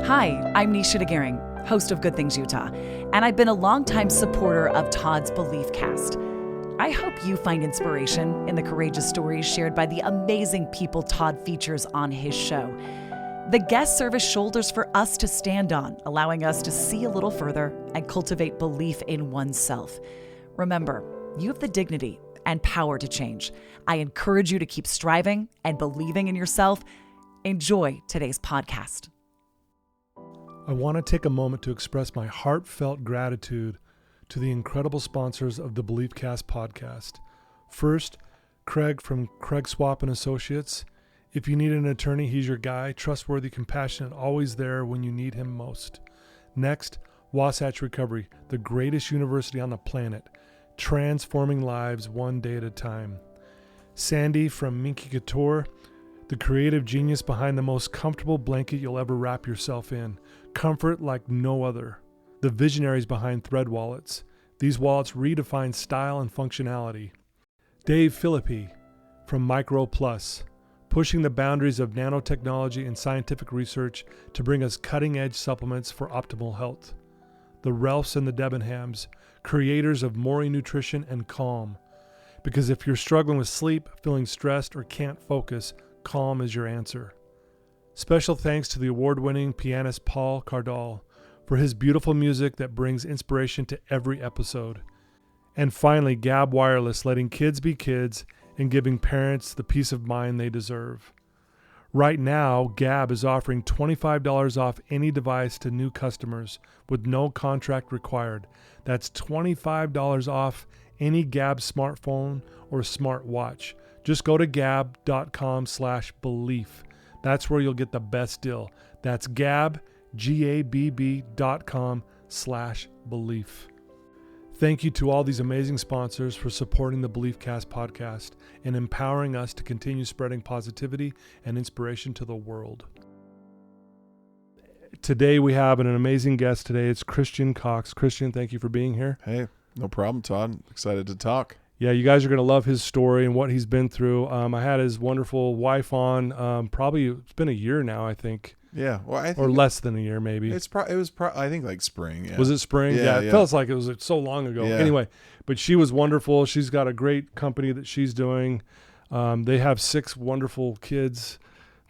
Hi, I'm Nisha DeGaring, host of Good Things Utah, and I've been a longtime supporter of Todd's Belief Cast. I hope you find inspiration in the courageous stories shared by the amazing people Todd features on his show. The guests serve as shoulders for us to stand on, allowing us to see a little further and cultivate belief in oneself. Remember, you have the dignity and power to change. I encourage you to keep striving and believing in yourself. Enjoy today's podcast. I want to take a moment to express my heartfelt gratitude to the incredible sponsors of the BeliefCast podcast. First, Craig from Craig Swap & Associates. If you need an attorney, he's your guy. Trustworthy, compassionate, always there when you need him most. Next, Wasatch Recovery, the greatest university on the planet, transforming lives one day at a time. Sandy from Minky Couture, the creative genius behind the most comfortable blanket you'll ever wrap yourself in. Comfort like no other. The visionaries behind Thread wallets. These wallets redefine style and functionality. Dave Philippi from Micro Plus, pushing the boundaries of nanotechnology and scientific research to bring us cutting-edge supplements for optimal health. The Ralphs and the Debenhams, creators of Maury Nutrition and Calm. Because if you're struggling with sleep, feeling stressed, or can't focus, Calm is your answer. Special thanks to the award-winning pianist Paul Cardall for his beautiful music that brings inspiration to every episode. And finally, Gab Wireless, letting kids be kids and giving parents the peace of mind they deserve. Right now, Gab is offering $25 off any device to new customers with no contract required. That's $25 off any Gab smartphone or smartwatch. Just go to gab.com/belief. That's where you'll get the best deal. That's gabb.com/belief. Thank you to all these amazing sponsors for supporting the BeliefCast podcast and empowering us to continue spreading positivity and inspiration to the world. Today we have an amazing guest today. It's Christian Cox. Christian, thank you for being here. Hey, no problem, Todd. Excited to talk. Yeah, you guys are going to love his story and what he's been through. I had his wonderful wife on. Probably it's been a year now, I think. Yeah, well, I think or less than a year, maybe. I think like spring. Yeah. Was it spring? Yeah, it felt like it was so long ago. Yeah. Anyway, but she was wonderful. She's got a great company that she's doing. They have 6 wonderful kids.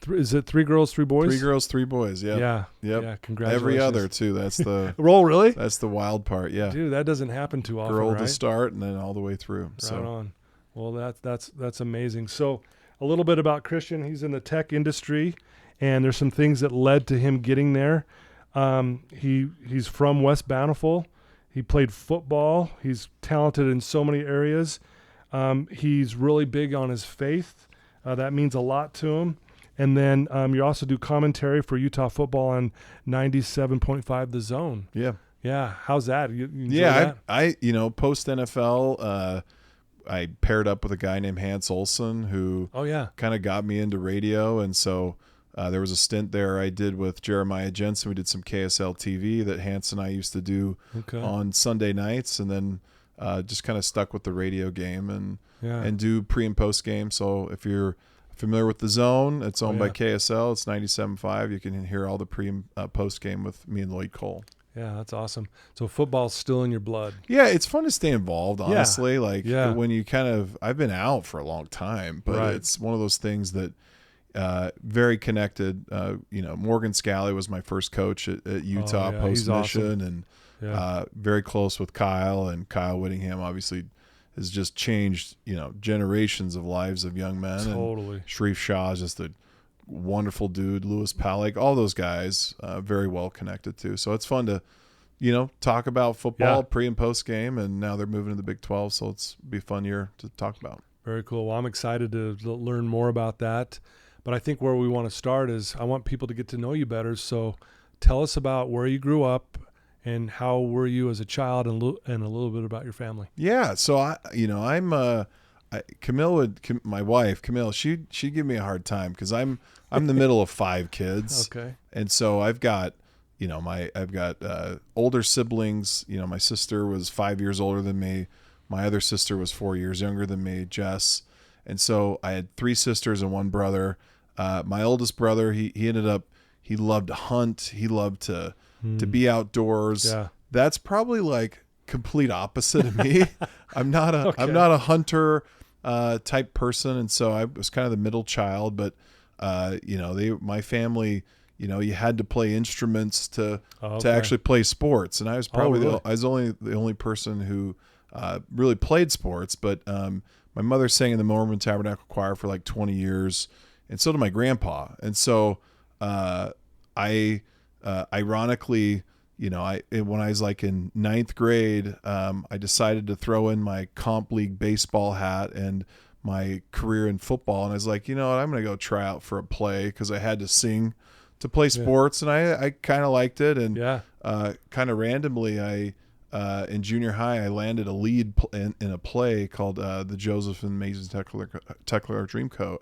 Is it 3 girls, 3 boys? 3 girls, 3 boys. Yeah. Yeah. Yep. Yeah. Congratulations. Every other too. That's the roll. Really? That's the wild part. Yeah. Dude, that doesn't happen too often. Girl right? to start and then all the way through. Right so. on. Well, that's amazing. So, a little bit about Christian. He's in the tech industry, and there's some things that led to him getting there. He's from West Bountiful. He played football. He's talented in so many areas. He's really big on his faith. That means a lot to him. And then you also do commentary for Utah football on 97.5 The Zone. Yeah. Yeah. How's that? You enjoy that? I post NFL, I paired up with a guy named Hans Olsen who kind of got me into radio. And so there was a stint there I did with Jeremiah Jensen. We did some KSL TV that Hans and I used to do on Sunday nights, and then just kind of stuck with the radio game and do pre and post game. So if you're familiar with The Zone, it's owned by KSL. It's 97.5. You can hear all the pre and post game with me and Lloyd Cole. Yeah, that's awesome. So football's still in your blood. Yeah, it's fun to stay involved, honestly. When you I've been out for a long time, but it's one of those things that very connected. Morgan Scally was my first coach at Utah post-mission, and very close with Kyle. And Kyle Whittingham obviously has just changed, generations of lives of young men. Totally. And Sharif Shah is just a wonderful dude. Lewis Palick, all those guys, very well connected too. So it's fun to, talk about football pre and post game, and now they're moving to the Big 12. So it's be a fun year to talk about. Very cool. Well, I'm excited to learn more about that. But I think where we want to start is I want people to get to know you better. So tell us about where you grew up and how were you as a child, and a little bit about your family. Yeah. So my wife, Kamille, she'd give me a hard time because I'm the middle of 5 kids. Okay. And so I've got older siblings. My sister was 5 years older than me. My other sister was 4 years younger than me, Jess. And so I had 3 sisters and 1 brother. My oldest brother, he He loved to hunt. He loved to be outdoors. Yeah. That's probably like complete opposite of me. I'm not a hunter type person, and so I was kind of the middle child. But my family, you had to play instruments to actually play sports, and I was probably the only person who really played sports. But my mother sang in the Mormon Tabernacle Choir for like 20 years, and so did my grandpa. And so I ironically, when I was like in ninth grade, I decided to throw in my comp league baseball hat and my career in football. And I was like, you know what, I'm going to go try out for a play, because I had to sing to play sports. And I kind of liked it. And kind of randomly, in junior high, I landed a lead in a play called The Joseph and Mason Techler Dreamcoat.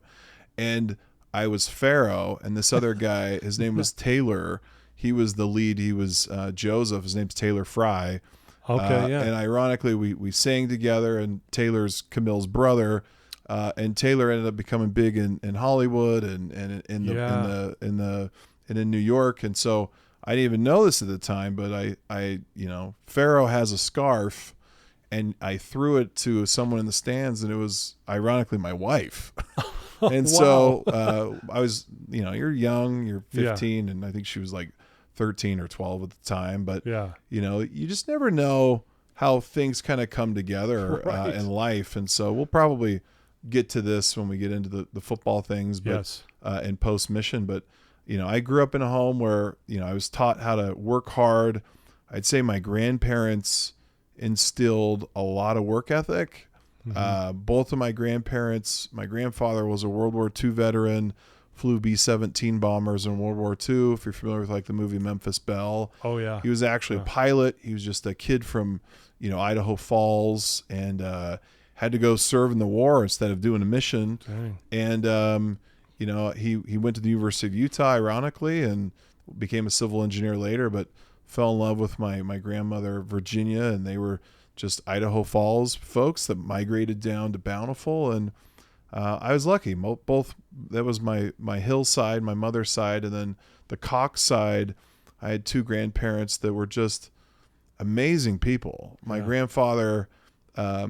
And I was Pharaoh, and this other guy, his name was Taylor. He was the lead. He was Joseph. His name's Kamille Frey. Okay, yeah. And ironically, we sang together, and Taylor's Camille's brother. And Taylor ended up becoming big in Hollywood and in New York. And so I didn't even know this at the time, but I Pharaoh has a scarf, and I threw it to someone in the stands, and it was ironically my wife. And so I was, you're young, you're 15, and I think she was like 13 or 12 at the time. But, you just never know how things kind of come together in life. And so we'll probably get to this when we get into the football things, but in post-mission. But, I grew up in a home where, I was taught how to work hard. I'd say my grandparents instilled a lot of work ethic. Both of my grandparents, my grandfather was a World War II veteran, flew B-17 bombers in World War II. If you're familiar with like the movie Memphis Belle. Oh yeah. He was actually a pilot. He was just a kid from, Idaho Falls, and had to go serve in the war instead of doing a mission. Dang. And, he went to the University of Utah, ironically, and became a civil engineer later, but fell in love with my grandmother, Virginia, and they were just Idaho Falls folks that migrated down to Bountiful. And I was lucky. Both, that was my hill side, my mother's side, and then the Cox side, I had two grandparents that were just amazing people. My grandfather,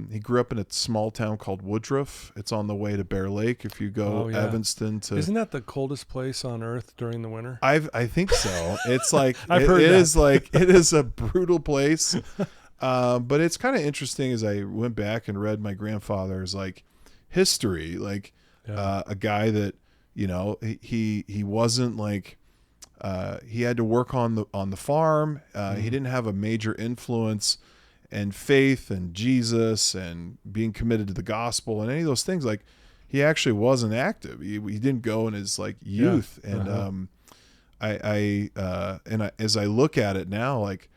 he grew up in a small town called Woodruff. It's on the way to Bear Lake. If you go Evanston to, isn't that the coldest place on earth during the winter? I think so. It's like I've heard that. it is a brutal place. But it's kind of interesting as I went back and read my grandfather's like history, like a guy that, he wasn't like, he had to work on the farm. He didn't have a major influence and faith and Jesus and being committed to the gospel and any of those things. Like, he actually wasn't active. He didn't go in his like youth. And as I look at it now, like,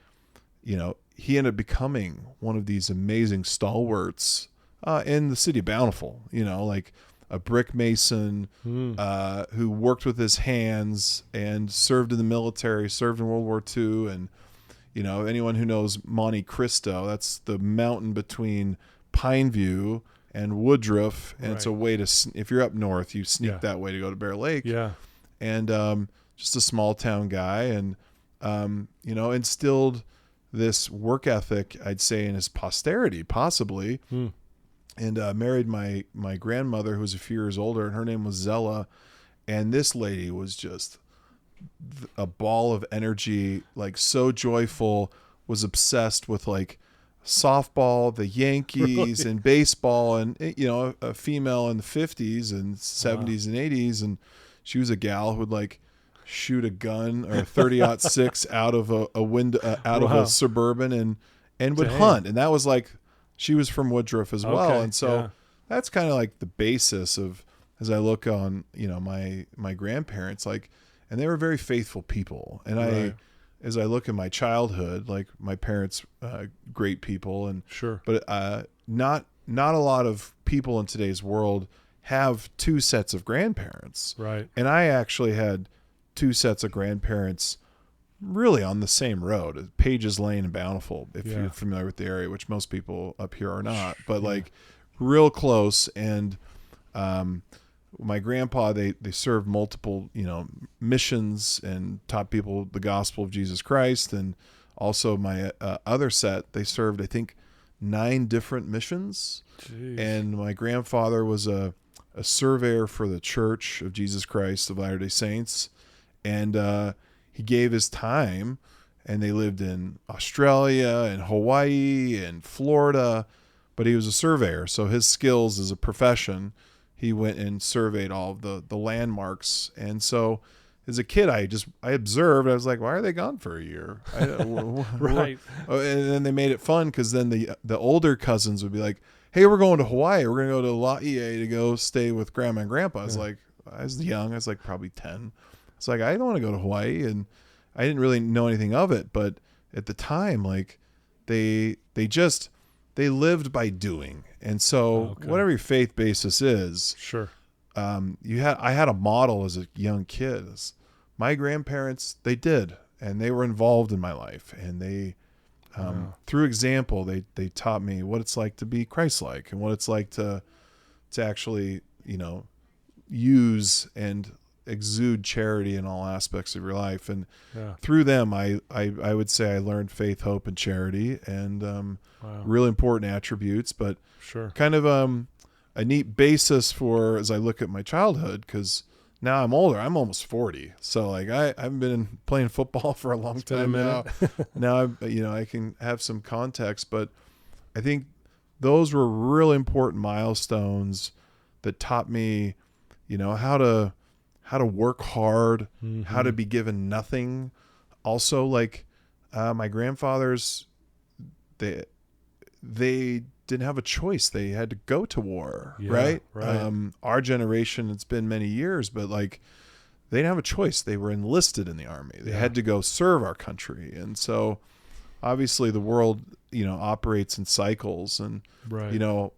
he ended up becoming one of these amazing stalwarts in the city of Bountiful, like a brick mason who worked with his hands and served in the military, served in World War II. And, anyone who knows Monte Cristo, that's the mountain between Pineview and Woodruff. And it's a way to, if you're up north, you sneak that way to go to Bear Lake. Yeah. And just a small town guy, and, instilled this work ethic, I'd say, in his posterity, possibly. And married my grandmother, who was a few years older, and her name was Zella. And this lady was just a ball of energy, like so joyful, was obsessed with like softball, the Yankees, and baseball, and, a female in the 50s and 70s and 80s. And she was a gal who would like shoot a gun or 30-06 out of a window, out of a Suburban, and would hunt. And that was like, she was from Woodruff as well. And so that's kind of like the basis of, as I look on, my grandparents, like, and they were very faithful people. And as I look at my childhood, like my parents, great people, and but not a lot of people in today's world have two sets of grandparents. Right. And I actually had two sets of grandparents really on the same road, Pages Lane and Bountiful, if you're familiar with the area, which most people up here are not, but like real close. And my grandpa, they served multiple, missions and taught people the gospel of Jesus Christ. And also my other set, they served, I think, 9 different missions. Jeez. And my grandfather was a surveyor for the Church of Jesus Christ of Latter-day Saints. And he gave his time, and they lived in Australia and Hawaii and Florida, but he was a surveyor. So his skills as a profession, he went and surveyed all of the landmarks. And so as a kid, I observed. I was like, why are they gone for a year? Right. And then they made it fun, because then the older cousins would be like, hey, we're going to Hawaii. We're going to go to Laie to go stay with grandma and grandpa. I was like, I was young. I was like probably 10. It's like, I don't want to go to Hawaii. And I didn't really know anything of it. But at the time, like they lived by doing. And so whatever your faith basis is, sure. I had a model as a young kid. My grandparents, they did, and they were involved in my life, and they, through example, they taught me what it's like to be Christ-like, and what it's like to actually, use and exude charity in all aspects of your life. And through them, I would say I learned faith, hope, and charity, and really important attributes, but sure, kind of a neat basis for as I look at my childhood, because now I'm older. I'm almost 40. So like I've been playing football for a long time now. Now I can have some context, but I think those were really important milestones that taught me, how to work hard, how to be given nothing. Also, like my grandfathers, they didn't have a choice. They had to go to war, right? Our generation, it's been many years, but like they didn't have a choice. They were enlisted in the army. They had to go serve our country. And so obviously the world, operates in cycles. And,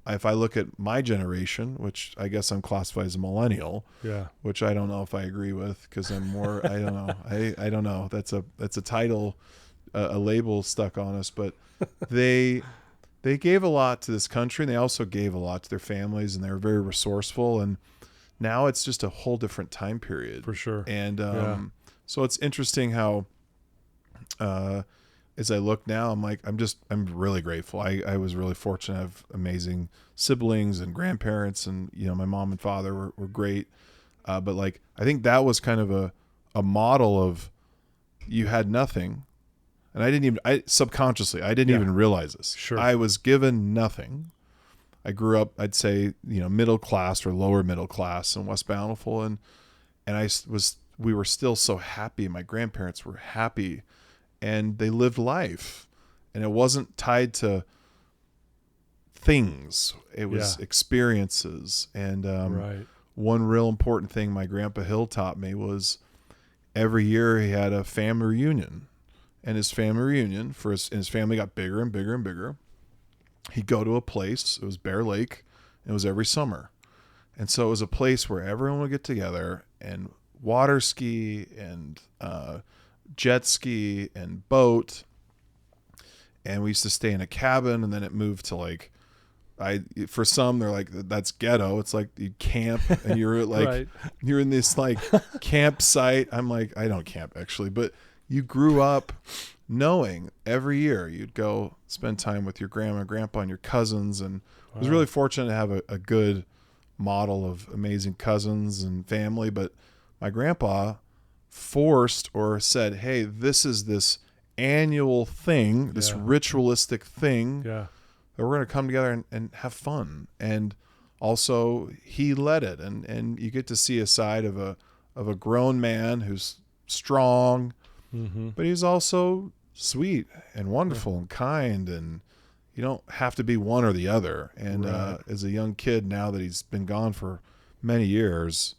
if I look at my generation, which I guess I'm classified as a millennial, which I don't know if I agree with, because I'm more, I don't know. I don't know. That's a title, a label stuck on us, but they gave a lot to this country, and they also gave a lot to their families, and they were very resourceful. And now it's just a whole different time period. For sure. And so it's interesting how, as I look now, I'm like, I'm really grateful. I was really fortunate to have amazing siblings and grandparents, and, my mom and father were great. But like, I think that was kind of a model of, you had nothing. And I subconsciously, I didn't even realize this. Sure. I was given nothing. I grew up, I'd say, middle class or lower middle class in West Bountiful. And we were still so happy. My grandparents were happy, and they lived life, and it wasn't tied to things. It was experiences. And one real important thing my grandpa Hill taught me was every year he had a family reunion. And his family reunion his family got bigger and bigger and bigger. He'd go to a place. It was Bear Lake. And it was every summer. And so it was a place where everyone would get together and water ski and jet ski and boat. And we used to stay in a cabin, and then it moved to like, for some, they're like, that's ghetto. It's like you camp, and you're like, you're in this like campsite. I'm like, I don't camp actually, but you grew up knowing every year you'd go spend time with your grandma and grandpa and your cousins. And I was really fortunate to have a good model of amazing cousins and family. But my grandpa forced or said, hey, this is this annual thing, this ritualistic thing that we're going to come together and have fun. And also he led it. And you get to see a side of a grown man who's strong, but he's also sweet and wonderful and kind, and you don't have to be one or the other. And as a young kid, now that he's been gone for many years,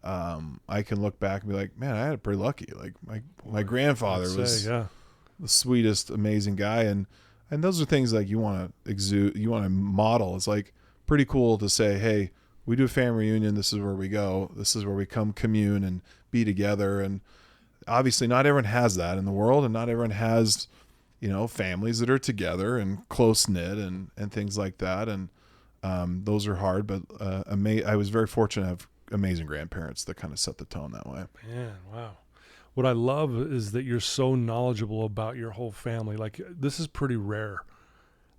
I can look back and be like, man, I had it pretty lucky. Like my grandfather was the sweetest, amazing guy. And those are things like you want to exude, you want to model. It's like pretty cool to say, hey, we do a family reunion. This is where we go. This is where we come commune and be together. And obviously not everyone has that in the world, and not everyone has, families that are together and close knit and things like that. And those are hard, but I was very fortunate to have amazing grandparents that kind of set the tone that way. Man, wow. What I love is that you're so knowledgeable about your whole family. Like, this is pretty rare.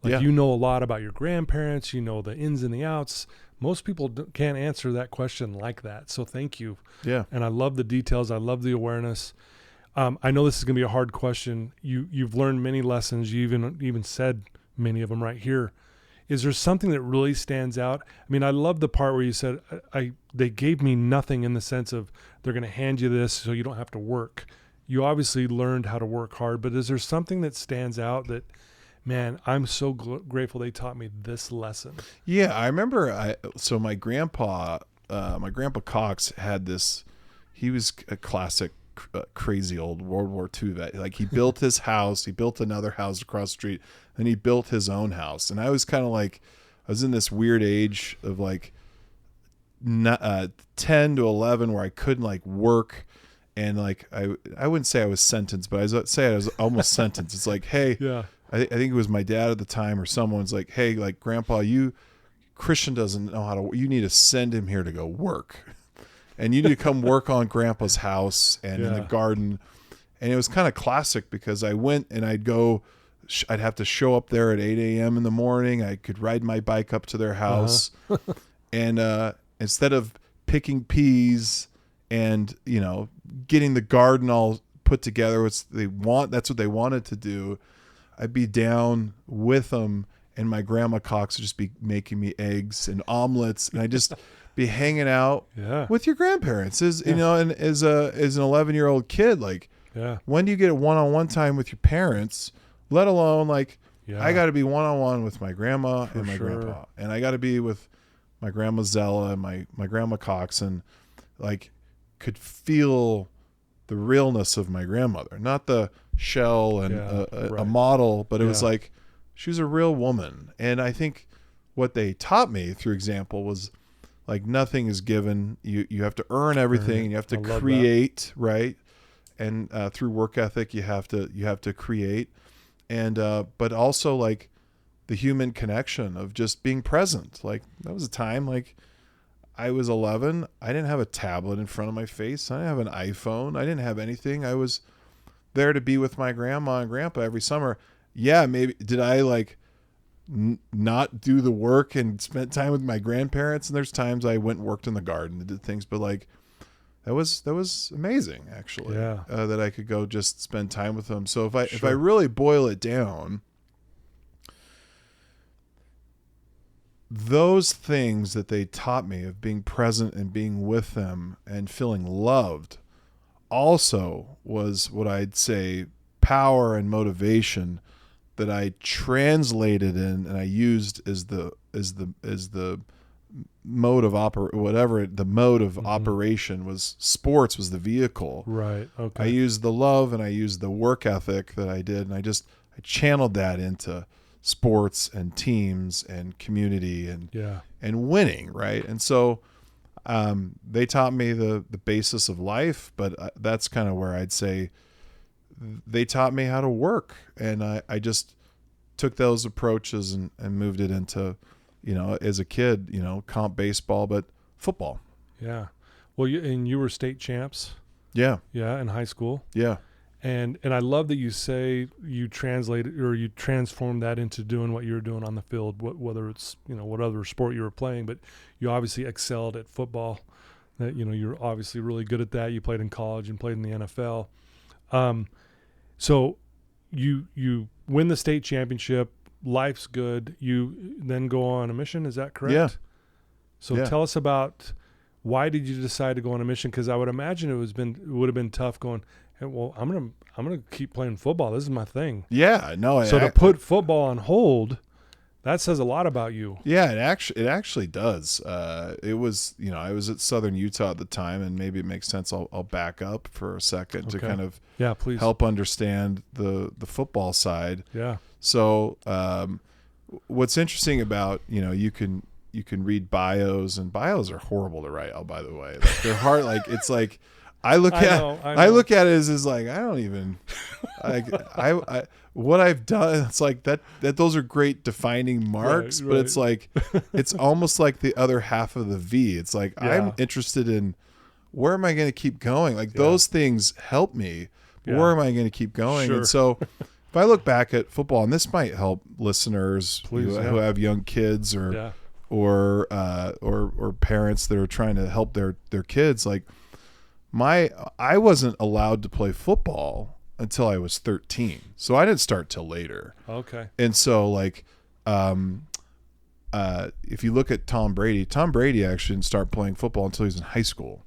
Like, you know a lot about your grandparents, you know the ins and the outs. Most people can't answer that question like that. So thank you. Yeah. And I love the details. I love the awareness. I know this is going to be a hard question. You've learned many lessons. You even said many of them right here. Is there something that really stands out? I mean, I love the part where you said, they gave me nothing in the sense of they're going to hand you this so you don't have to work. You obviously learned how to work hard, but is there something that stands out that, man, I'm so grateful they taught me this lesson? Yeah, I remember. So my grandpa Cox had this. He was a classic crazy old World War II vet. Like, he built his house, he built another house across the street, and he built his own house. And I was kind of like, I was in this weird age of like 10 to 11 where I couldn't like work. And like, I wouldn't say I was sentenced, but I was almost sentenced. It's like, hey, yeah. I think it was my dad at the time or someone's like, hey, like, Grandpa, Christian doesn't know how to, you need to send him here to go work. And you need to come work on Grandpa's house and in the garden. And it was kind of classic because I went and I'd have to show up there at 8 a.m. in the morning. I could ride my bike up to their house. And instead of picking peas and, getting the garden all put together, that's what they wanted to do. I'd be down with them, and my grandma Cox would just be making me eggs and omelets, and I just be hanging out with your grandparents. And as an 11-year-old kid, like, when do you get a one-on-one time with your parents? Let alone like, I got to be one-on-one with my grandma and my grandpa, and I got to be with my grandma Zella and my grandma Cox, and like, could feel the realness of my grandmother, not the shell and a model, but it was like, she was a real woman. And I think what they taught me through example was like, nothing is given. You have to earn everything, and you have to create, right? And through work ethic, you have to create, and but also like the human connection of just being present. Like, that was a time like, I was 11. I didn't have a tablet in front of my face. I didn't have an iPhone. I didn't have anything. I was there to be with my grandma and grandpa every summer. Yeah, maybe did I like not do the work and spent time with my grandparents? And there's times I went and worked in the garden and did things, but like, that was amazing actually. That I could go just spend time with them. So if I really boil it down, those things that they taught me of being present and being with them and feeling loved also was what I'd say power and motivation that I translated in and I used as the mode of operation was sports was the vehicle. Right. Okay. I used the love and I used the work ethic that I did, and I channeled that into sports and teams and community and winning, right? And so they taught me the basis of life, but that's kind of where I'd say they taught me how to work, and I just took those approaches and moved it into, as a kid, comp baseball, but football. Yeah. Well, you were state champs. Yeah. Yeah, in high school. Yeah. And I love that you say you translated or you transformed that into doing what you were doing on the field, whether it's, what other sport you were playing, but you obviously excelled at football. That, you're obviously really good at that. You played in college and played in the NFL. So you win the state championship, life's good. You then go on a mission. Is that correct? Yeah. So tell us about, why did you decide to go on a mission? Cause I would imagine it would have been tough going, hey, well, I'm going to keep playing football. This is my thing. Yeah, no. So to put football on hold, that says a lot about you. Yeah, it actually does. It was, I was at Southern Utah at the time, and maybe it makes sense. I'll back up for a second to kind of please help understand the football side. Yeah. So what's interesting about, you can read bios, and bios are horrible to write. Oh, by the way, like, they're hard. Like, it's like, I look at it as like, I don't even I what I've done, it's like that those are great defining marks, right. but it's like, it's almost like the other half of the V. It's like, I'm interested in, where am I going to keep going? Like those things help me. Where am I going to keep going? Sure. And so if I look back at football, and this might help listeners who have young kids or parents that are trying to help their kids, like I wasn't allowed to play football until I was 13. So I didn't start till later. Okay. And so like, if you look at Tom Brady actually didn't start playing football until he was in high school.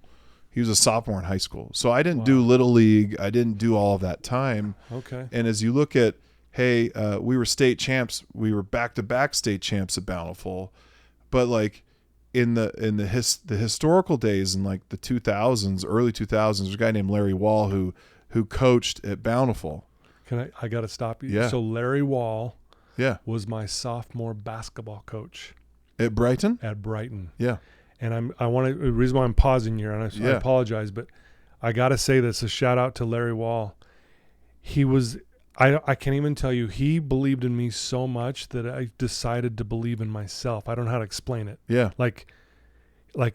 He was a sophomore in high school. So I didn't do Little League. I didn't do all of that time. Okay. And as you look at, hey, we were state champs. We were back-to-back state champs at Bountiful. But like in the historical days in like the 2000s, early 2000s, there's a guy named Larry Wall who coached at Bountiful. I got to stop you. Yeah. So Larry Wall was my sophomore basketball coach. At Brighton? At Brighton. Yeah. And the reason why I'm pausing here, and I apologize, but I got to say this, a shout out to Larry Wall. He was, I can't even tell you, he believed in me so much that I decided to believe in myself. I don't know how to explain it. Yeah. Like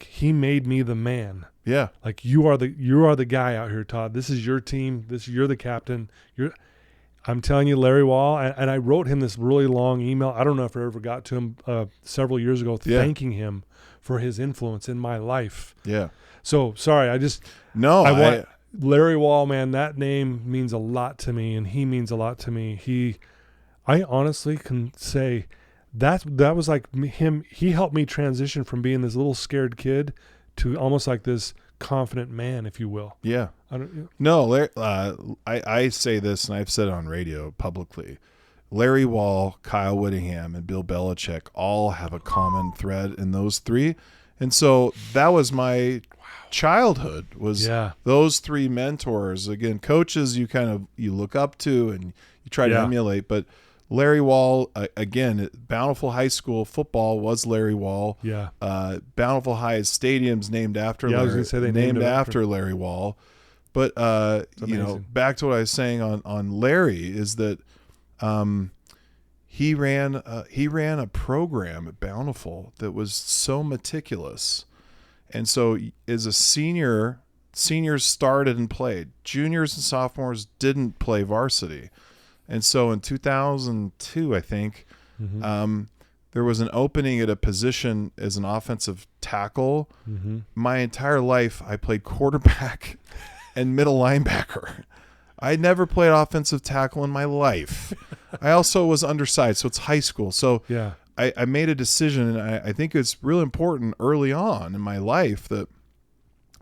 he made me the man. Yeah. Like you are the guy out here, Todd. This is your team. You're the captain. I'm telling you, Larry Wall, and I wrote him this really long email. I don't know if I ever got to him several years ago, thanking him for his influence in my life. Yeah. So sorry, Larry Wall, man, that name means a lot to me, and he means a lot to me. I honestly can say that was like him. He helped me transition from being this little scared kid to almost like this confident man, if you will. Yeah. I say this, and I've said it on radio publicly. Larry Wall, Kyle Whittingham, and Bill Belichick all have a common thread in those three. And so that was my childhood, was those three mentors. Again, coaches you look up to and you try to emulate. But Larry Wall, again, Bountiful High School football was Larry Wall. Yeah. Bountiful High stadium's named after Larry. I was going to say they named after Larry Wall. But back to what I was saying on Larry is that he ran a program at Bountiful that was so meticulous. And so as a seniors started and played. Juniors and sophomores didn't play varsity. And so in 2002, I think, there was an opening at a position as an offensive tackle. Mm-hmm. My entire life, I played quarterback and middle linebacker. I never played offensive tackle in my life. I also was undersized, so it's high school. So I made a decision, and I think it's really important early on in my life that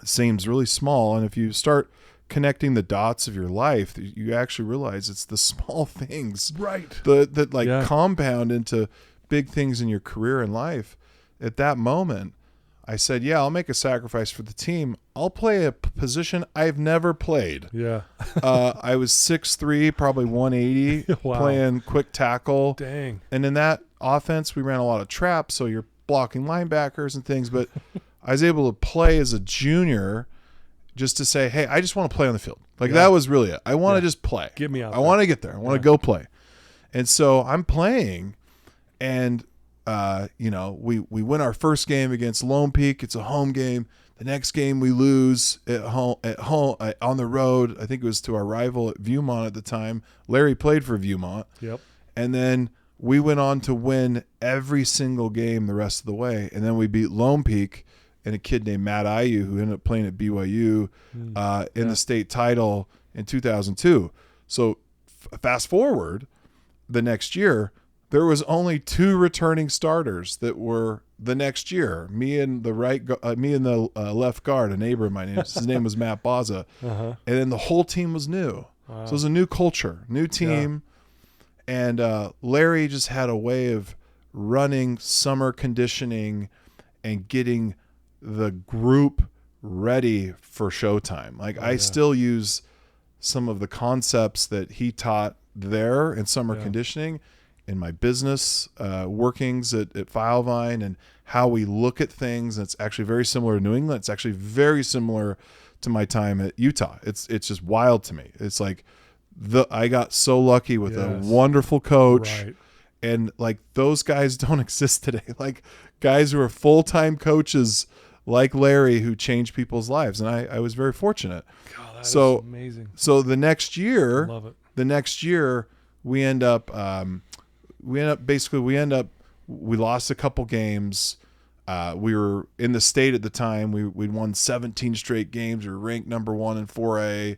seems really small. And if you start connecting the dots of your life, you actually realize it's the small things that compound into big things in your career and life. At that moment, I said, I'll make a sacrifice for the team. I'll play a position I've never played. Yeah. I was 6'3", probably 180, playing quick tackle. Dang. And in that offense, we ran a lot of traps, so you're blocking linebackers and things. But I was able to play as a junior just to say, hey, I just want to play on the field. That was really it. I want to just play. Get me out. I want to get there. I want to go play. And so I'm playing, and we win our first game against Lone Peak. It's a home game. The next game we lose at home on the road. I think it was to our rival at Viewmont at the time. Larry played for Viewmont. Yep. And then we went on to win every single game the rest of the way. And then we beat Lone Peak and a kid named Matt Ayu, who ended up playing at BYU in the state title in 2002. So fast forward the next year, there was only 2 returning starters that were the next year. Me and the left guard, a neighbor of mine. His name was Matt Baza, and then the whole team was new. Wow. So it was a new culture, new team, and Larry just had a way of running summer conditioning and getting the group ready for showtime. I still use some of the concepts that he taught there in summer conditioning in my business workings at Filvine, and how we look at things. And it's actually very similar to New England. It's actually very similar to my time at Utah. It's just wild to me. It's like I got so lucky with a wonderful coach. Right. And like those guys don't exist today. Like guys who are full-time coaches like Larry who change people's lives. And I was very fortunate. God, that is amazing. So the next year, love it. we lost a couple games. We were in the state at the time. We'd won 17 straight games. We were ranked number 1 in 4A.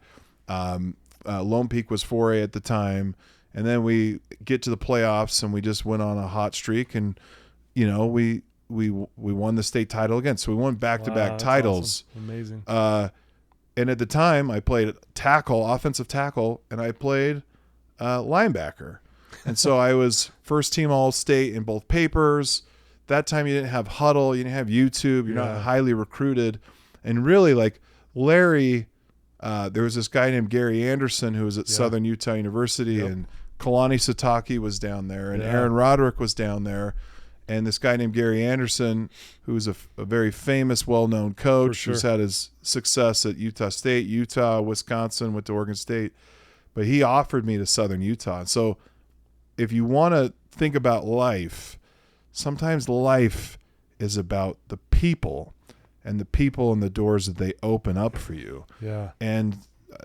Lone Peak was 4A at the time. And then we get to the playoffs and we just went on a hot streak, and we won the state title again. So we won back-to-back titles. Awesome. Amazing. And at the time I played offensive tackle, and I played linebacker. And so I was first team All-State in both papers. That time you didn't have Huddle, you didn't have YouTube, you're not highly recruited. And really, like Larry, there was this guy named Gary Anderson who was at Southern Utah University, and Kalani Satake was down there, and Aaron Roderick was down there, and this guy named Gary Anderson, who's a very famous, well-known coach, who's had his success at Utah State, Utah, Wisconsin, went to Oregon State, but he offered me to Southern Utah. So if you want to think about life, sometimes life is about the people and the people and the doors that they open up for you. Yeah. And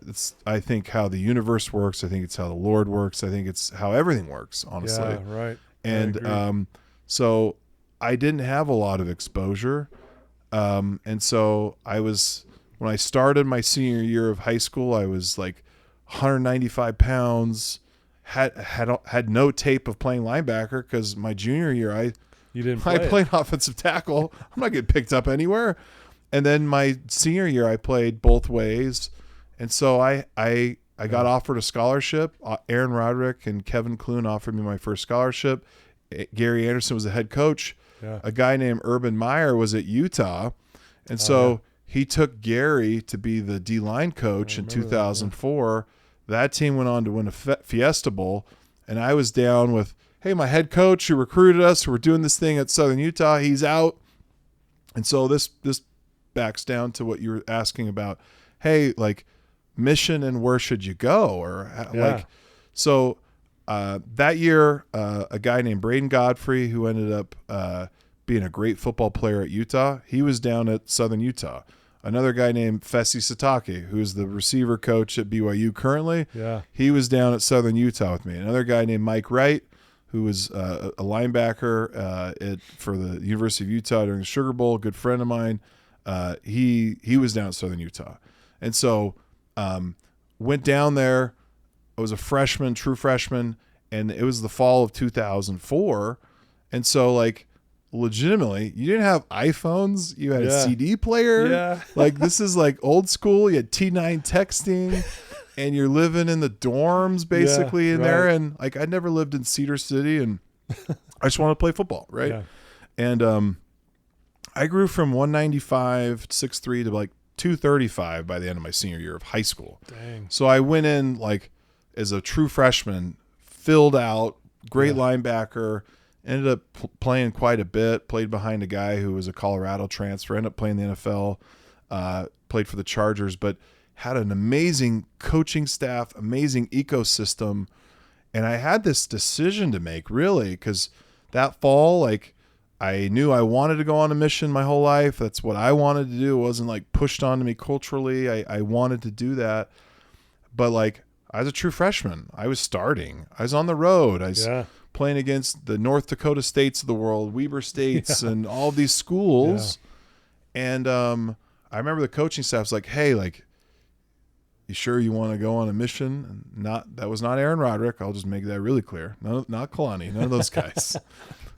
it's, I think, how the universe works. I think it's how the Lord works. I think it's how everything works, honestly. Yeah, right. And so I didn't have a lot of exposure. And so when I started my senior year of high school, I was like 195 pounds, had no tape of playing linebacker, because my junior year I played offensive tackle. I'm not getting picked up anywhere. And then my senior year I played both ways. And so I got offered a scholarship. Aaron Roderick and Kevin Clune offered me my first scholarship. Gary Anderson was the head coach. Yeah. A guy named Urban Meyer was at Utah. And so he took Gary to be the D-line coach in 2004. That team went on to win a Fiesta Bowl. And I was down with, hey, my head coach who recruited us, who were doing this thing at Southern Utah, he's out. And so this backs down to what you were asking about. Hey, like, mission and where should you go? Or that year, a guy named Braden Godfrey, who ended up being a great football player at Utah, he was down at Southern Utah. Another guy named Fesi Satake, who's the receiver coach at BYU currently, he was down at Southern Utah with me. Another guy named Mike Wright, who was a linebacker for the University of Utah during the Sugar Bowl, a good friend of mine, he was down at Southern Utah. And so went down there. I was a freshman, true freshman, and it was the fall of 2004. And so, like, legitimately, you didn't have iPhones. You had a CD player. Yeah. Like, this is like old school. You had T9 texting, and you're living in the dorms basically in there. And like, I never lived in Cedar City, and I just wanted to play football, right? Yeah. And I grew from 195, 6'3" to like 235 by the end of my senior year of high school. Dang. So I went in like as a true freshman, filled out, great linebacker, ended up playing quite a bit, played behind a guy who was a Colorado transfer, ended up playing the NFL, played for the Chargers, but had an amazing coaching staff, amazing ecosystem. And I had this decision to make, really, because that fall, like, I knew I wanted to go on a mission my whole life. That's what I wanted to do. It wasn't like pushed onto me culturally. I wanted to do that. But like, I was a true freshman. I was starting. I was on the road. I was playing against the North Dakota States of the world, Weber States, and all these schools. Yeah. And I remember the coaching staff was like, hey, like, you sure you want to go on a mission? And that was not Aaron Roderick. I'll just make that really clear. No, not Kalani. None of those guys.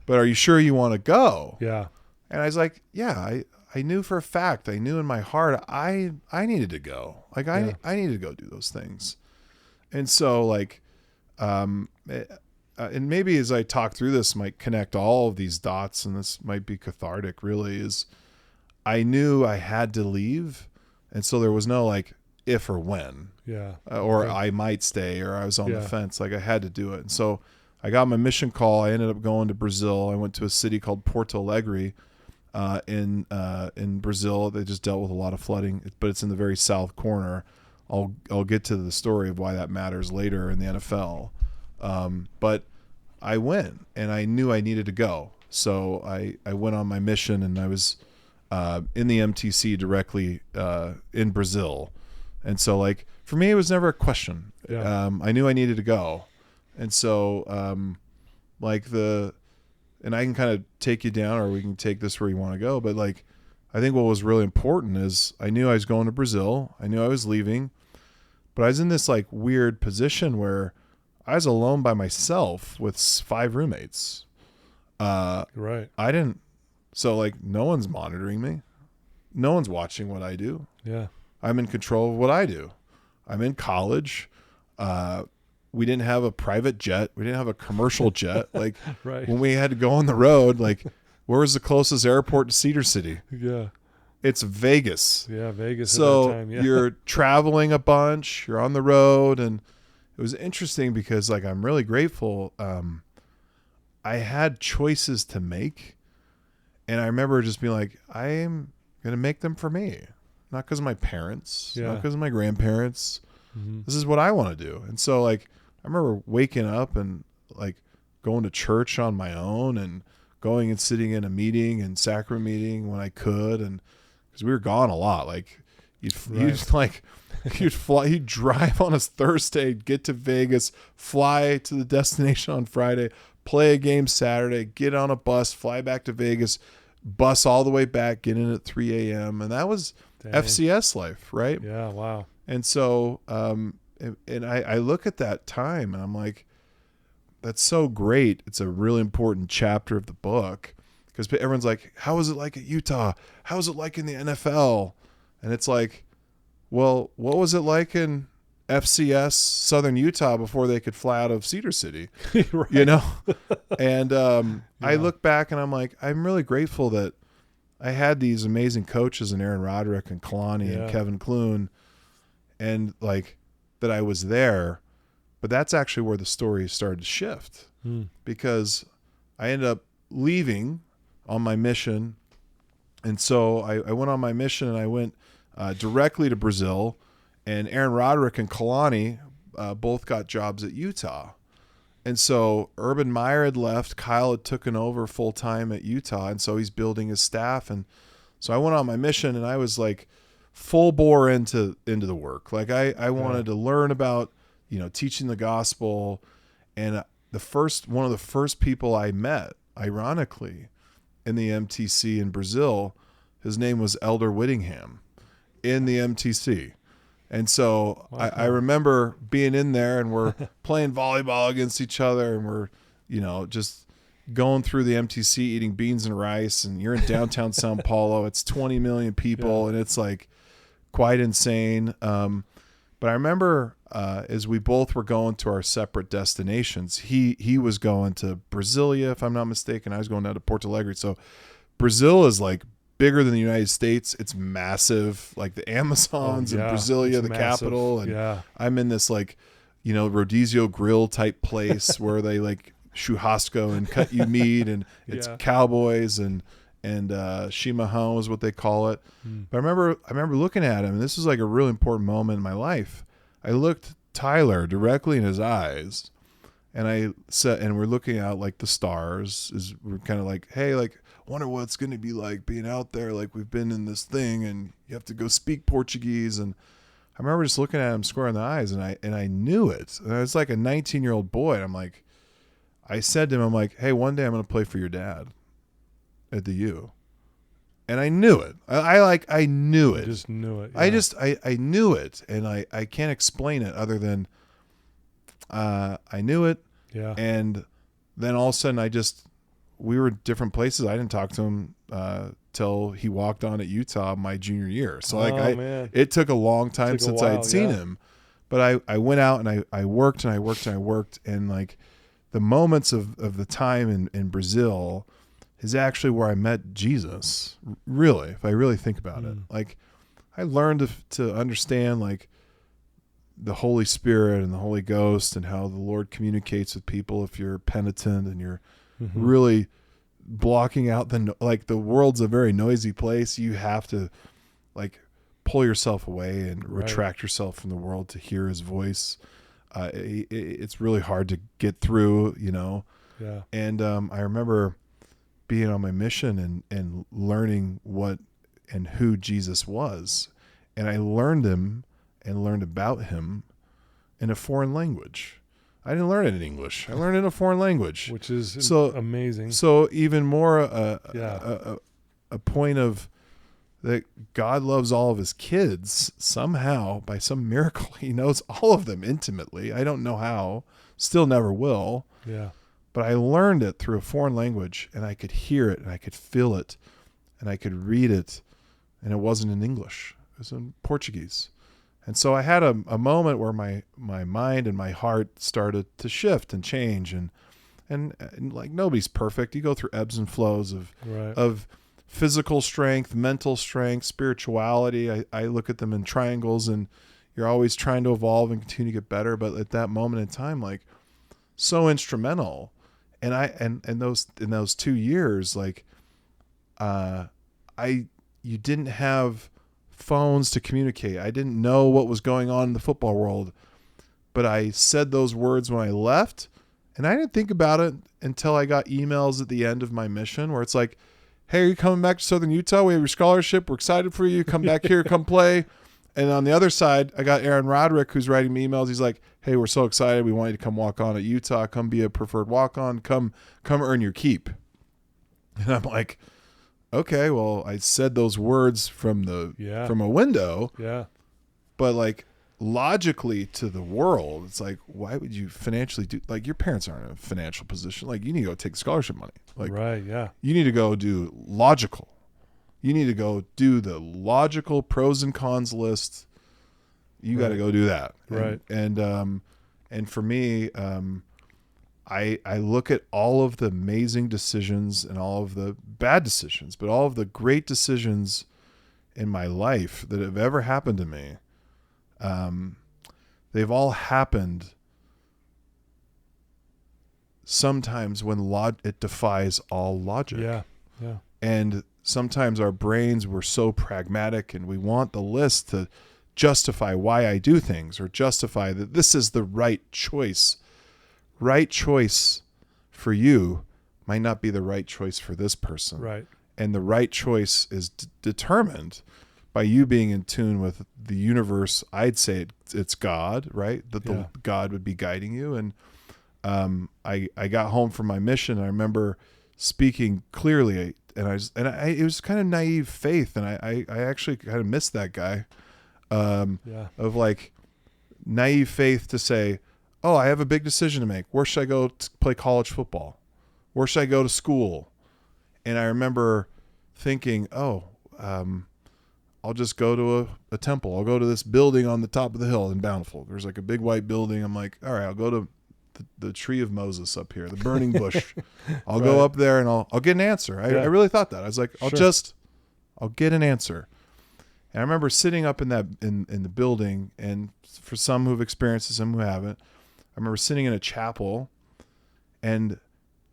But are you sure you want to go? Yeah. And I was like, yeah, I knew for a fact. I knew in my heart I needed to go. Like, I needed to go do those things. And so, like, and maybe as I talk through this, might connect all of these dots, and this might be cathartic, really, is I knew I had to leave. And so there was no, like, if or when. Yeah. Or I might stay, or I was on the fence. Like, I had to do it. And so I got my mission call. I ended up going to Brazil. I went to a city called Porto Alegre in Brazil. They just dealt with a lot of flooding, but it's in the very south corner. I'll get to the story of why that matters later in the NFL. But I went, and I knew I needed to go. So I went on my mission, and I was in the MTC directly in Brazil. And so, like, for me, it was never a question. Yeah. I knew I needed to go. And so, and I can kind of take you down, or we can take this where you want to go. But, like, I think what was really important is I knew I was going to Brazil. I knew I was leaving. But I was in this, like, weird position where I was alone by myself with 5 roommates. Right. So, like, no one's monitoring me. No one's watching what I do. Yeah. I'm in control of what I do. I'm in college. We didn't have a private jet. We didn't have a commercial jet. Like, right. When we had to go on the road, like, where was the closest airport to Cedar City? Yeah. It's Vegas. Yeah, Vegas So at that time. Yeah. you're traveling a bunch. You're on the road. And it was interesting because, like, I'm really grateful. I had choices to make. And I remember just being like, I am going to make them for me. Not because of my parents. Not because of my grandparents. Mm-hmm. This is what I want to do. And so, like, I remember waking up and, like, going to church on my own and going and sitting in a meeting and sacrament meeting when I could. And because we were gone a lot. Like, you'd fly, you'd drive on a Thursday, get to Vegas, fly to the destination on Friday, play a game Saturday, get on a bus, fly back to Vegas, bus all the way back, get in at 3 a.m. And that was FCS life, right? Yeah, wow. And so, and I look at that time and I'm like, that's so great. It's a really important chapter of the book because everyone's like, how is it like at Utah? How is it like in the NFL? And it's like, well, what was it like in FCS Southern Utah before they could fly out of Cedar City? Right. You know? And I look back and I'm like, I'm really grateful that I had these amazing coaches in Aaron Roderick and Kalani and Kevin Clune, and, like, that I was there. But that's actually where the story started to shift because I ended up leaving on my mission. And so I went on my mission and I went directly to Brazil, and Aaron Roderick and Kalani both got jobs at Utah. And so Urban Meyer had left, Kyle had taken over full time at Utah. And so he's building his staff. And so I went on my mission and I was, like, full bore into the work. Like, I wanted to learn about, you know, teaching the gospel. And one of the first people I met, ironically, in the MTC in Brazil, his name was Elder Whittingham in the MTC. And so I remember being in there and we're playing volleyball against each other and we're, you know, just going through the MTC eating beans and rice, and you're in downtown Sao Paulo. It's 20 million people and it's, like, quite insane. But I remember as we both were going to our separate destinations, he was going to Brasilia, if I'm not mistaken. I was going down to Porto Alegre. So Brazil is, like, bigger than the United States. It's massive, like the Amazons and Brasilia, the capital. And I'm in this, like, you know, Rodizio Grill type place where they, like, churrasco and cut you meat, and it's cowboys and chimarrão is what they call it. But I remember looking at him, and this was, like, a really important moment in my life. I looked Tyler directly in his eyes, and I said, and we're looking out, like, the stars. We're kind of like, hey, like, wonder what it's going to be like being out there. Like, we've been in this thing and you have to go speak Portuguese. And I remember just looking at him square in the eyes, and I knew it. And I was like a 19-year-old boy. And I'm like, I said to him, I'm like, hey, one day I'm going to play for your dad at the U. And I knew it. I knew it. You just knew it. Yeah. I knew it. And I can't explain it other than I knew it. Yeah. And then all of a sudden we were at different places. I didn't talk to him till he walked on at Utah my junior year. So, like, it took a long time since I had seen him. But I went out and I worked and I worked and I worked. And, like, the moments of the time in Brazil is actually where I met Jesus, really, if I really think about it. Like, I learned to understand, like, the Holy Spirit and the Holy Ghost and how the Lord communicates with people if you're penitent and you're really blocking out the world's a very noisy place. You have to, like, pull yourself away and retract yourself from the world to hear his voice. It's really hard to get through, you know? Yeah. And I remember being on my mission and learning what and who Jesus was. And I learned him and learned about him in a foreign language. I didn't learn it in English. I learned it in a foreign language. Which is amazing. So even more a point of that God loves all of his kids somehow. By some miracle, he knows all of them intimately. I don't know how, still never will. Yeah. But I learned it through a foreign language, and I could hear it, and I could feel it, and I could read it, and it wasn't in English. It was in Portuguese. And so I had a moment where my mind and my heart started to shift and change, and like nobody's perfect. You go through ebbs and flows of physical strength, mental strength, spirituality. I look at them in triangles, and you're always trying to evolve and continue to get better. But at that moment in time, like, so instrumental. And in those 2 years, like, you didn't have phones to communicate. I didn't know what was going on in the football world, but I said those words when I left, and I didn't think about it until I got emails at the end of my mission where it's like, hey, are you coming back to Southern Utah? We have your scholarship. We're excited for you. Come back here, come play. And on the other side, I got Aaron Roderick, who's writing me emails. He's like, hey, we're so excited. We want you to come walk on at Utah. Come be a preferred walk-on. Come earn your keep. And I'm like, okay, well, I said those words from a window. Yeah. But like logically to the world, it's like, why would you financially do, like, your parents aren't in a financial position. Like, you need to go take scholarship money. Like, right, yeah. You need to go do logical. You need to go do the logical pros and cons list. You got to go do that. Right. And for me, I look at all of the amazing decisions and all of the bad decisions, but all of the great decisions in my life that have ever happened to me. They've all happened sometimes when it defies all logic. Yeah. Yeah. And sometimes our brains were so pragmatic and we want the list to justify why I do things or justify that this is the right choice. Right choice for you might not be the right choice for this person. Right. And the right choice is determined by you being in tune with the universe. I'd say it's God, right? That the God would be guiding you. And I got home from my mission. And I remember speaking clearly, and it was kind of naive faith, and I actually kind of missed that guy. Of like naive faith to say, oh, I have a big decision to make. Where should I go to play college football? Where should I go to school? And I remember thinking, I'll just go to a temple. I'll go to this building on the top of the hill in Bountiful. There's like a big white building. I'm like, all right, I'll go to the tree of Moses up here, the burning bush. I'll go up there and I'll get an answer. I really thought that. I was like, I'll get an answer. And I remember sitting up in the building, and for some who've experienced it, some who haven't, I remember sitting in a chapel, and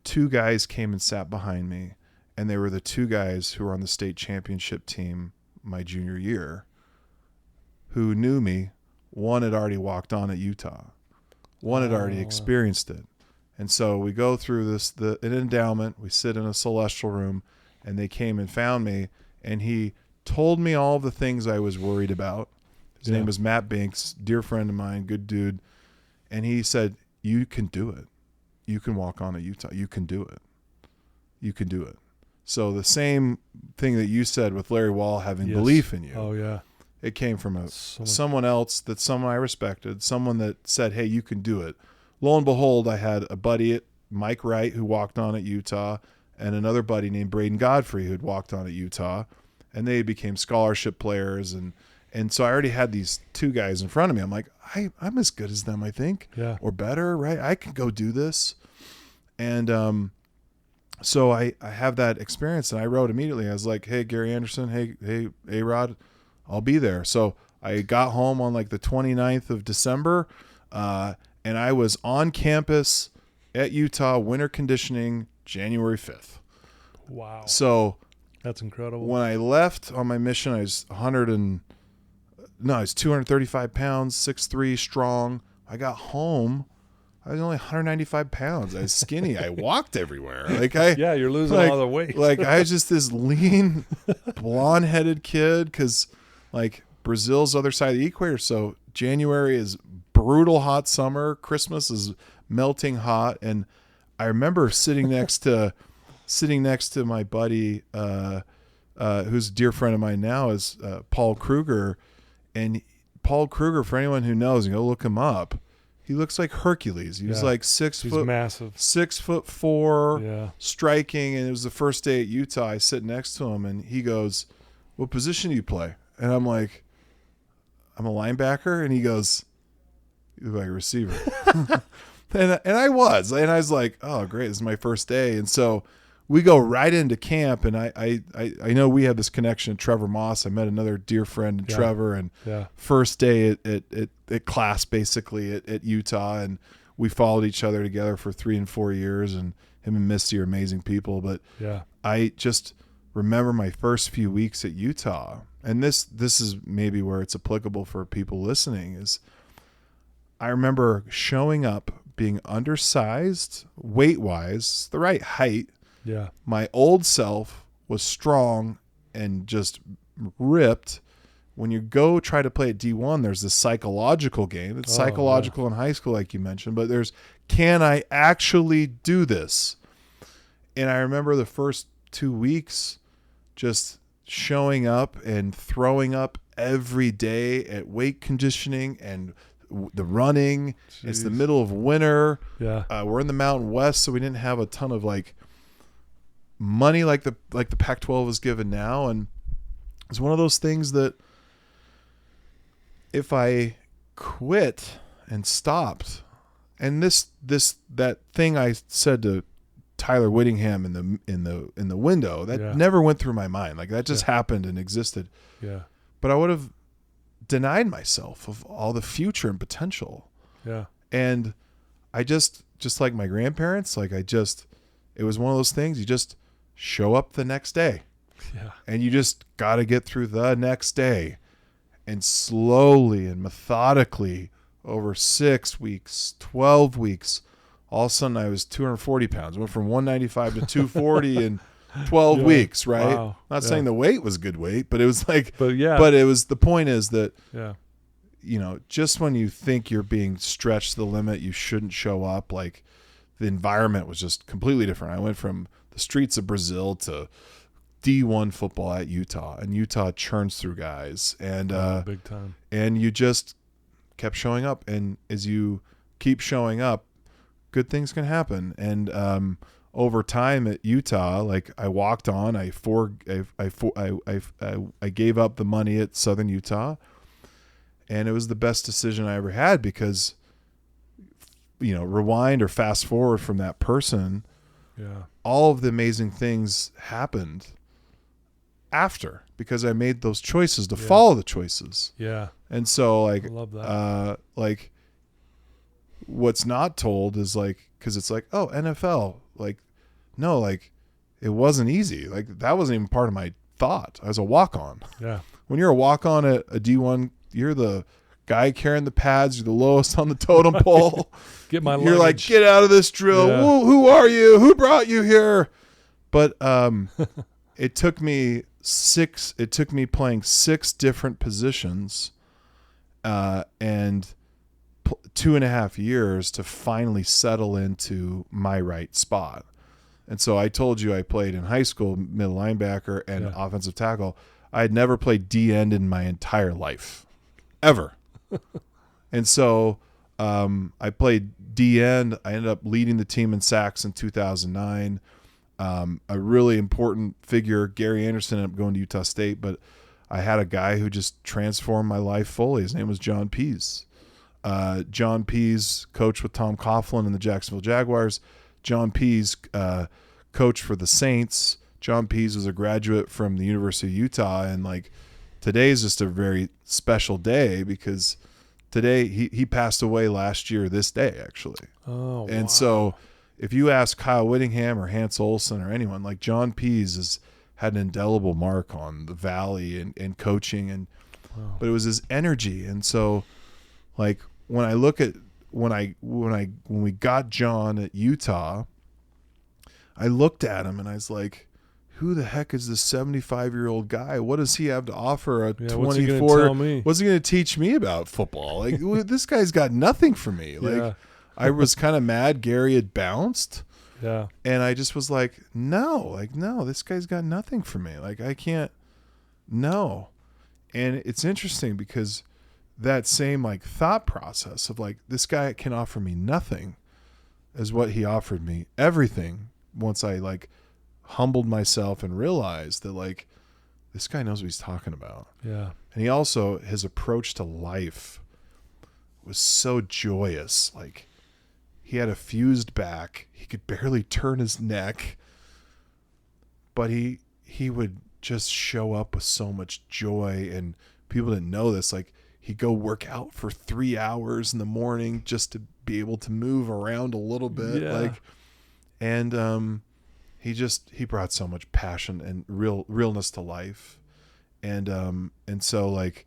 two guys came and sat behind me, and they were the two guys who were on the state championship team my junior year, who knew me. One had already walked on at Utah. One had already experienced it. And so we go through an endowment, we sit in a celestial room, and they came and found me, and he told me all the things I was worried about. His name was Matt Binks, dear friend of mine, good dude. And he said, you can do it. You can walk on at Utah. You can do it. You can do it. So the same thing that you said with Larry Wall having belief in you. Oh, yeah. It came from someone else, someone I respected, someone that said, hey, you can do it. Lo and behold, I had a buddy, Mike Wright, who walked on at Utah, and another buddy named Braden Godfrey who had walked on at Utah. And they became scholarship players. And so I already had these two guys in front of me. I'm like, I'm as good as them, I think, or better, right? I can go do this. And so I have that experience, and I wrote immediately. I was like, hey, Gary Anderson, hey, A-Rod, I'll be there. So I got home on like the 29th of December, and I was on campus at Utah, winter conditioning, January 5th. Wow. So that's incredible. When I left on my mission, I was 100 and I was 235 pounds, 6'3", strong. I got home. I was only 195 pounds. I was skinny. I walked everywhere. Yeah, you're losing all the weight. I was just this lean, blonde-headed kid because, Brazil's other side of the equator. So January is brutal hot summer. Christmas is melting hot. And I remember sitting next to my buddy, who's a dear friend of mine now, is Paul Kruger. And Paul Kruger, for anyone who knows, you go look him up. He looks like Hercules. He was like 6 foot, massive, 6'4", striking. And it was the first day at Utah. I sit next to him, and he goes, "What position do you play?" And I'm like, "I'm a linebacker." And he goes, "You look like a receiver." and I was like, "Oh, great! This is my first day." And so we go right into camp, and I know we have this connection. Trevor Moss. I met another dear friend, Trevor, and first day at class basically at Utah, and we followed each other together for 3 and 4 years. And him and Misty are amazing people. But I just remember my first few weeks at Utah, and this is maybe where it's applicable for people listening. Is I remember showing up, being undersized, weight-wise, the right height. Yeah. My old self was strong and just ripped. When you go try to play at D1, there's this psychological game. It's psychological in high school, like you mentioned, but there's, can I actually do this? And I remember the first 2 weeks just showing up and throwing up every day at weight conditioning and the running. Jeez. It's the middle of winter. Yeah. We're in the Mountain West, so we didn't have a ton of money like the Pac-12 is given now, and it's one of those things that if I quit and stopped, and that thing I said to Tyler Whittingham in the window, that never went through my mind. That just happened and existed. Yeah. But I would have denied myself of all the future and potential. Yeah. And I just like my grandparents, it was one of those things, you just show up the next day. Yeah. And you just got to get through the next day. And slowly and methodically over 6 weeks, 12 weeks, all of a sudden I was 240 pounds. Went from 195 to 240 in 12 weeks, right? Wow. Not saying the weight was good weight, but it was but it was, the point is that, just when you think you're being stretched to the limit, you shouldn't show up. The environment was just completely different. I went from the streets of Brazil to D1 football at Utah, and Utah churns through guys, and big time. And you just kept showing up, and as you keep showing up, good things can happen. And over time at Utah, I walked on, I gave up the money at Southern Utah, and it was the best decision I ever had because, rewind or fast forward from that person. Yeah. All of the amazing things happened after because I made those choices to follow the choices. Yeah. And so I love that. What's not told is cause it's NFL, no, it wasn't easy. That wasn't even part of my thought. I was a walk-on. Yeah. When you're a walk-on at a D1, you're the guy carrying the pads. You're the lowest on the totem pole. Get my You're luggage. get out of this drill. Yeah. Who are you? Who brought you here? But it took me playing 6 different positions and 2.5 years to finally settle into my right spot. And so I told you I played in high school middle linebacker and offensive tackle. I had never played D end in my entire life, ever. And so I played D end. I ended up leading the team in sacks in 2009. A really important figure, Gary Anderson, ended up going to Utah State, but I had a guy who just transformed my life fully. His name was John Pease. John Pease coached with Tom Coughlin in the Jacksonville Jaguars. John Pease coached for the Saints. John Pease was a graduate from the University of Utah, and today is just a very special day because today he passed away last year this day actually. Oh, and wow. So if you ask Kyle Whittingham or Hans Olsen or anyone, John Pease has had an indelible mark on the Valley and coaching, and but it was his energy. And so like when I look at, when we got John at Utah, I looked at him and I was like, who the heck is this 75-year-old guy? What does he have to offer a 24? What's he going to tell me? What's he going to teach me about football? Like, this guy's got nothing for me. Like, I was kind of mad Gary had bounced. Yeah. And I just was like, no, this guy's got nothing for me. Like, I can't, no. And it's interesting because that same like thought process of like, this guy can offer me nothing is what he offered me everything once I like humbled myself and realized that like this guy knows what he's talking about. Yeah. And he also, his approach to life was so joyous. Like he had a fused back. He could barely turn his neck, but he would just show up with so much joy. And people didn't know this. Like he'd go work out for 3 hours in the morning just to be able to move around a little bit. Yeah. Like, and, he brought so much passion and realness to life. And so like,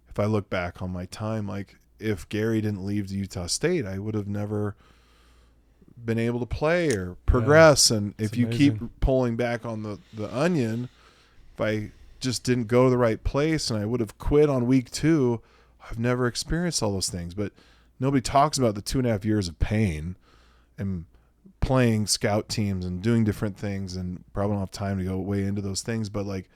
if I look back on my time, like if Gary didn't leave the Utah State, I would have never been able to play or progress. Yeah, and if you keep pulling back on the onion, if I just didn't go to the right place and I would have quit on week 2, I've never experienced all those things. But nobody talks about the 2.5 years of pain and playing scout teams and doing different things, and probably don't have time to go way into those things, but like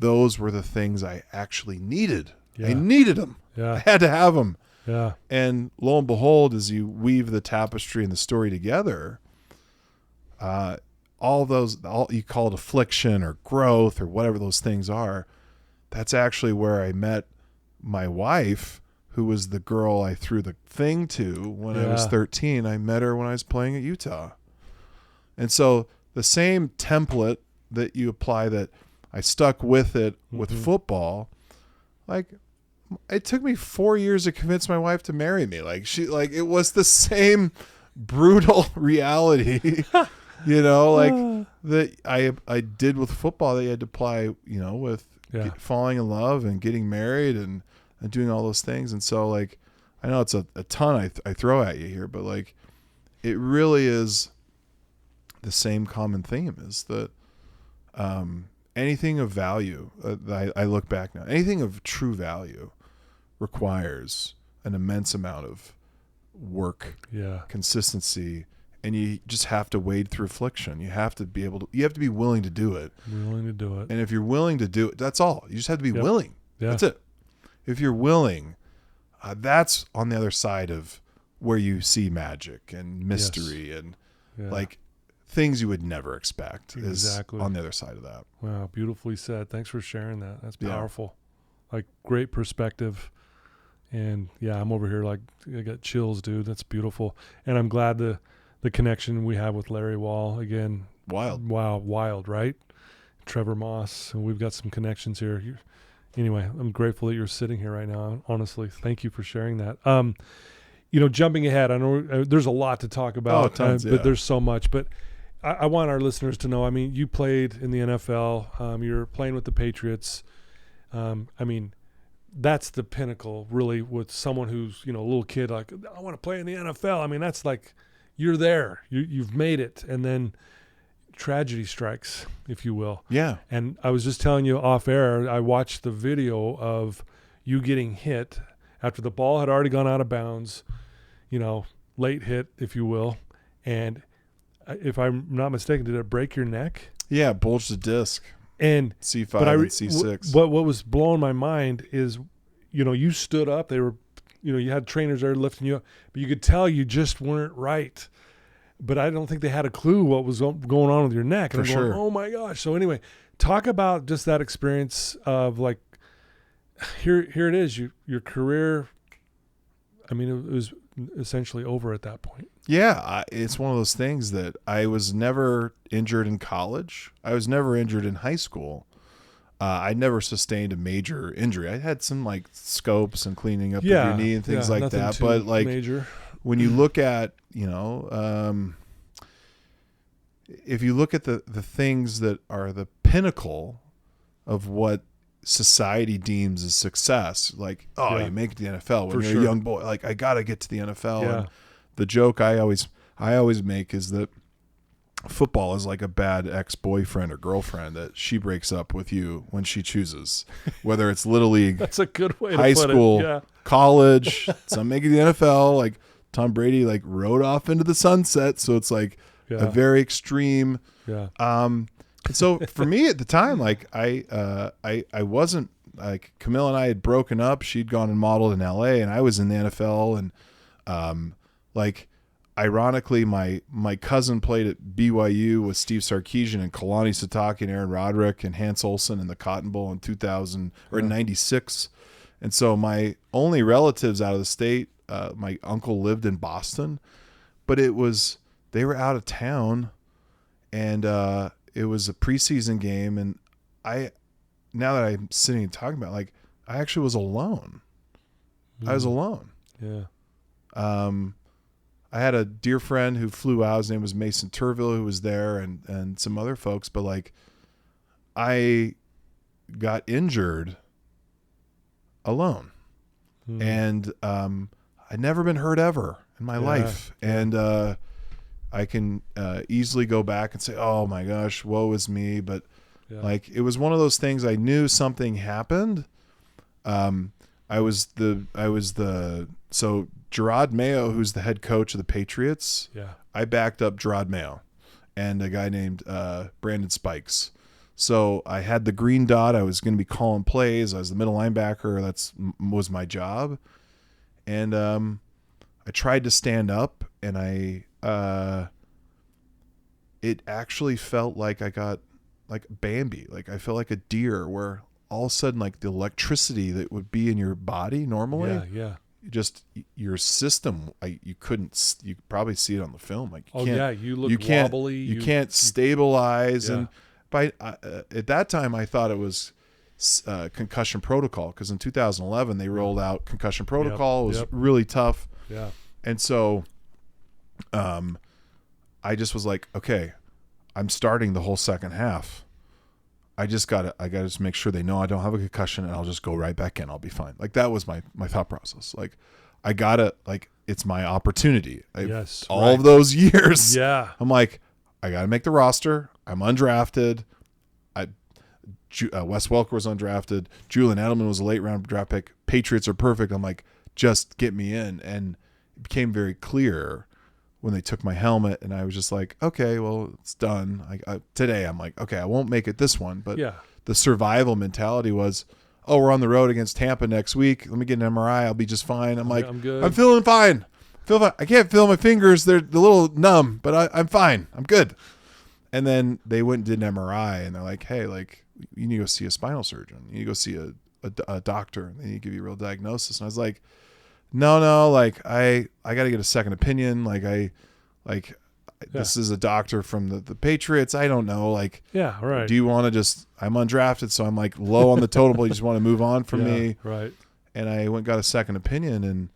those were the things I actually needed. Yeah. I needed them. Yeah. I had to have them. Yeah. And lo and behold, as you weave the tapestry and the story together, all you call it affliction or growth or whatever those things are, that's actually where I met my wife, who was the girl I threw the thing to when I was 13. I met her when I was playing at Utah. And so the same template that you apply, that I stuck with it with football, like it took me 4 years to convince my wife to marry me. Like it was the same brutal reality, that I did with football that you had to apply, with falling in love and getting married and doing all those things. And so like, I know it's a ton I throw at you here, but like, it really is the same common theme, is that anything of value, I look back now, anything of true value requires an immense amount of work, consistency, and you just have to wade through affliction. You have to be willing to do it. And if you're willing to do it, that's all. You just have to be willing. Yeah. That's it. If you're willing, that's on the other side of where you see magic and mystery and like things you would never expect. Exactly. Is on the other side of that. Wow. Beautifully said. Thanks for sharing that. That's powerful. Like great perspective. And I'm over here like I got chills, dude. That's beautiful. And I'm glad the connection we have with Larry Wall again. Wild. Wow. Wild, right? Trevor Moss. And we've got some connections here. Anyway, I'm grateful that you're sitting here right now. Honestly, thank you for sharing that. Jumping ahead, I know there's a lot to talk about, but there's so much. But I want our listeners to know, I mean, you played in the NFL. You're playing with the Patriots. I mean, that's the pinnacle, really, with someone who's, a little kid, like, I want to play in the NFL. I mean, that's like, you're there. You've made it. And then tragedy strikes, if you will. Yeah. And I was just telling you off air, I watched the video of you getting hit after the ball had already gone out of bounds, late hit, if you will. And if I'm not mistaken, did it break your neck? Yeah, bulged the disc. And C5 and C6. What was blowing my mind is, you stood up. They were, you had trainers there lifting you up, but you could tell you just weren't right. But I don't think they had a clue what was going on with your neck. And I'm going, oh my gosh. So anyway, talk about just that experience of like, here it is, your career. I mean, it was essentially over at that point. Yeah. It's one of those things that I was never injured in college. I was never injured in high school. I never sustained a major injury. I had some like scopes and cleaning up of your knee and things like that. But like major. When you look at, if you look at the things that are the pinnacle of what society deems as success. Like, oh, you make it to the NFL when you're a young boy. Like, I got to get to the NFL. Yeah. And the joke I always make is that football is like a bad ex-boyfriend or girlfriend that she breaks up with you when she chooses, whether it's Little League, that's a good way high to put school, it. Yeah. college, some making the NFL. Like Tom Brady, like rode off into the sunset. So it's like a very extreme. Yeah. And so for me at the time, like I wasn't like Kamille and I had broken up. She'd gone and modeled in LA and I was in the NFL. And like, ironically, my cousin played at BYU with Steve Sarkisian and Kalani Sitake and Aaron Roderick and Hans Olsen in the Cotton Bowl in 2000 or in 96. And so my only relatives out of the state, my uncle lived in Boston, but they were out of town, and it was a preseason game. And now that I'm sitting and talking about it, like, I actually was alone. I was alone. Yeah. I had a dear friend who flew out. His name was Mason Turville, who was there, and some other folks. But like, I got injured alone, and I'd never been hurt ever in my life. And I can easily go back and say, "Oh my gosh, woe is me!" But like, it was one of those things. I knew something happened. So Gerard Mayo, who's the head coach of the Patriots, I backed up Gerard Mayo and a guy named Brandon Spikes. So I had the green dot. I was going to be calling plays. I was the middle linebacker. Was my job. And I tried to stand up, and it actually felt like I got like Bambi. Like, I felt like a deer, where all of a sudden, like, the electricity that would be in your body normally, just your system, you probably see it on the film. Like, you look wobbly. You can't stabilize. And at that time, I thought it was concussion protocol, because in 2011 they rolled out concussion protocol. It was really tough. Yeah. And so I just was like, okay, I'm starting the whole second half. I gotta just make sure they know I don't have a concussion, and I'll just go right back in. I'll be fine. Like, that was my thought process. Like, it's my opportunity. All of those years. Yeah. I'm like, I gotta make the roster. I'm undrafted. Wes Welker was undrafted. Julian Edelman was a late round draft pick. Patriots are perfect. I'm like, just get me in. And it became very clear when they took my helmet, and I was just like, okay, well, it's done. Today I'm like, okay, I won't make it this one. But the survival mentality was, oh, we're on the road against Tampa next week. Let me get an MRI. I'll be just fine. I'm like, I'm good. I'm feeling fine. I can't feel my fingers. They're a little numb, but I'm fine. I'm good. And then they went and did an MRI, and they're like, hey, like, you need to go see a spinal surgeon. You need to go see a doctor, and they need to give you a real diagnosis. And I was like, no, like, I got to get a second opinion. This is a doctor from the Patriots. I don't know. Like, do you want to I'm undrafted, so I'm like low on the total. You just want to move on from me. Right. And I went and got a second opinion, and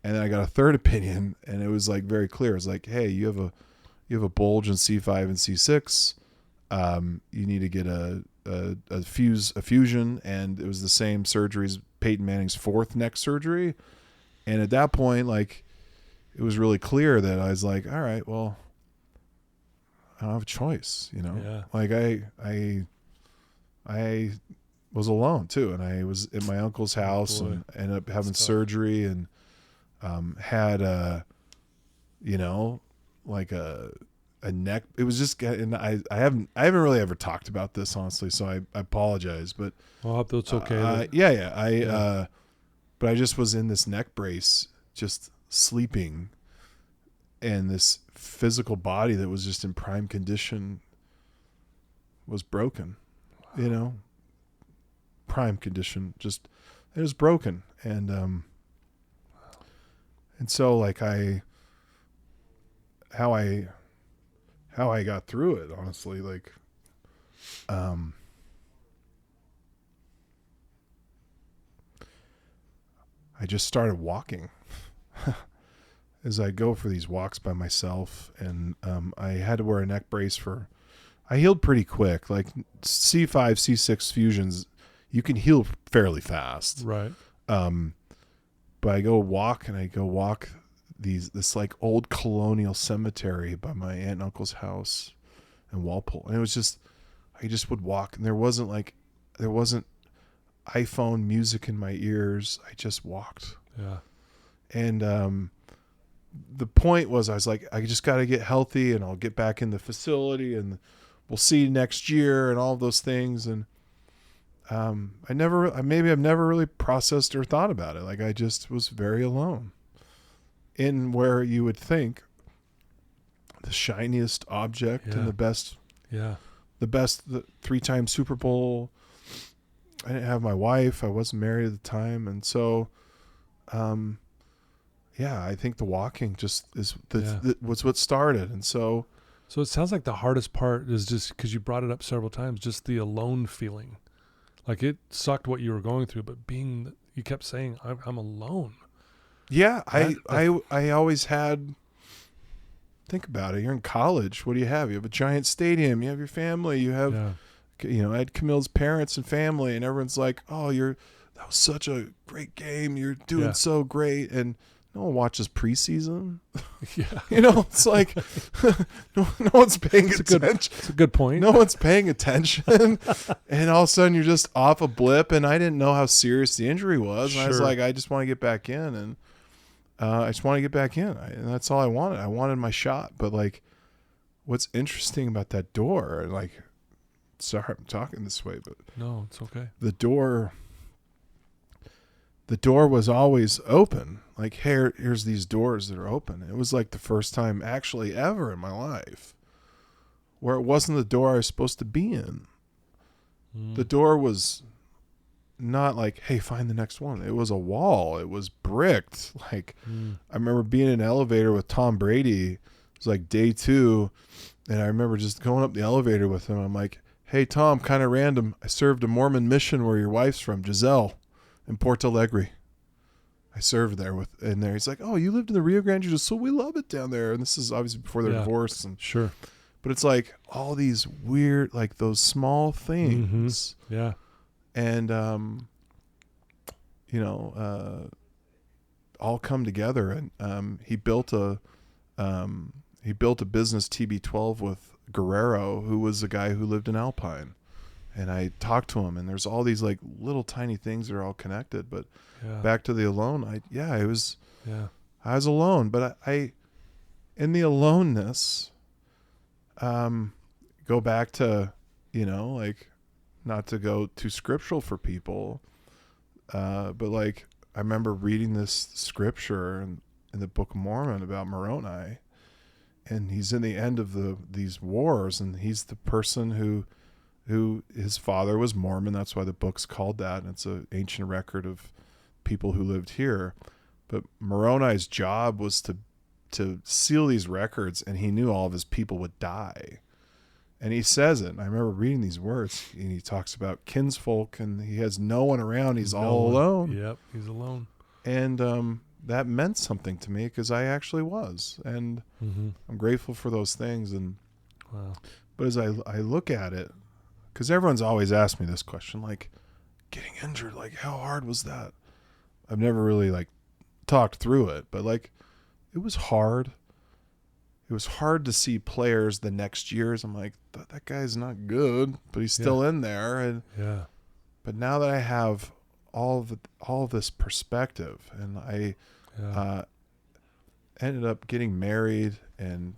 then I got a third opinion, and it was like very clear. It's like, hey, you have a bulge in C5 and C6. You need to get a fusion, and it was the same surgery as Peyton Manning's fourth neck surgery. And at that point, like, it was really clear that I was like, all right, well, I don't have a choice, you know? Yeah. Like, I was alone too, and I was at my uncle's house and ended up having surgery, and had a neck. It was just, and I haven't really ever talked about this, honestly, so I apologize, but I hope that's okay. But I just was in this neck brace, just sleeping, and this physical body that was just in prime condition was broken, prime condition, just, it was broken. And so, like, how I got through it, honestly, like, I just started walking as I go for these walks by myself. And I had to wear a neck brace I healed pretty quick. Like, C5, C6 fusions, you can heal fairly fast. Right. But I go walk this like old colonial cemetery by my aunt and uncle's house in Walpole. And it was just, I just would walk, and there wasn't iPhone music in my ears. I just walked. Yeah. And the point was, I was like, I just got to get healthy, and I'll get back in the facility, and we'll see next year, and all those things. And I've never really processed or thought about it. Like, I just was very alone in where you would think the shiniest object and the best, the 3-time Super Bowl. I didn't have my wife. I wasn't married at the time. And so, I think the walking just was what started. And so it sounds like the hardest part is just, because you brought it up several times, just the alone feeling. Like, it sucked what you were going through, but you kept saying, I'm alone. Yeah. I always had, think about it. You're in college. What do you have? You have a giant stadium. You have your family. You have, I had Kamille's parents and family, and everyone's like, oh, that was such a great game. You're doing so great. And no one watches preseason. Yeah. It's like no one's paying attention. It's a good point. No one's paying attention. And all of a sudden you're just off a blip, and I didn't know how serious the injury was. And I was like, I just want to get back in, and and that's all I wanted. I wanted my shot. But like, what's interesting about that door, like, sorry I'm talking this way, but no, it's okay. The door was always open. Like, here's these doors that are open. It was like the first time actually ever in my life where it wasn't the door I was supposed to be in. The door was not like, hey, find the next one. It was a wall. It was bricked. Like, I remember being in an elevator with Tom Brady. It was like day 2. And I remember just going up the elevator with him. I'm like, hey, Tom, kind of random. I served a Mormon mission where your wife's from, Giselle, in Porto Alegre. I served there in there. He's like, oh, you lived in the Rio Grande do Sul. We love it down there. And this is obviously before their divorce. And sure. But it's like all these weird, like those small things. Mm-hmm. Yeah. And, all come together. And he built a business, TB12, with Guerrero, who was a guy who lived in Alpine. And I talked to him, and there's all these like little tiny things that are all connected. But back to the alone, I was alone. But I in the aloneness, go back to, like, not to go too scriptural for people, but like, I remember reading this scripture in the Book of Mormon about Moroni, and he's in the end of these wars, and he's the person who his father was Mormon. That's why the book's called that. And it's an ancient record of people who lived here. But Moroni's job was to seal these records, and he knew all of his people would die. And he says it. And I remember reading these words, and he talks about kinsfolk, and he has no one around. He's all alone. Yep, he's alone. And that meant something to me, because I actually was. And I'm grateful for those things. And but as I look at it, because everyone's always asked me this question, like, getting injured, like, how hard was that? I've never really like talked through it, but like, it was hard. It was hard to see players the next years. I'm like, that guy's not good, but he's still in there. And but now that I have all this perspective, and I ended up getting married and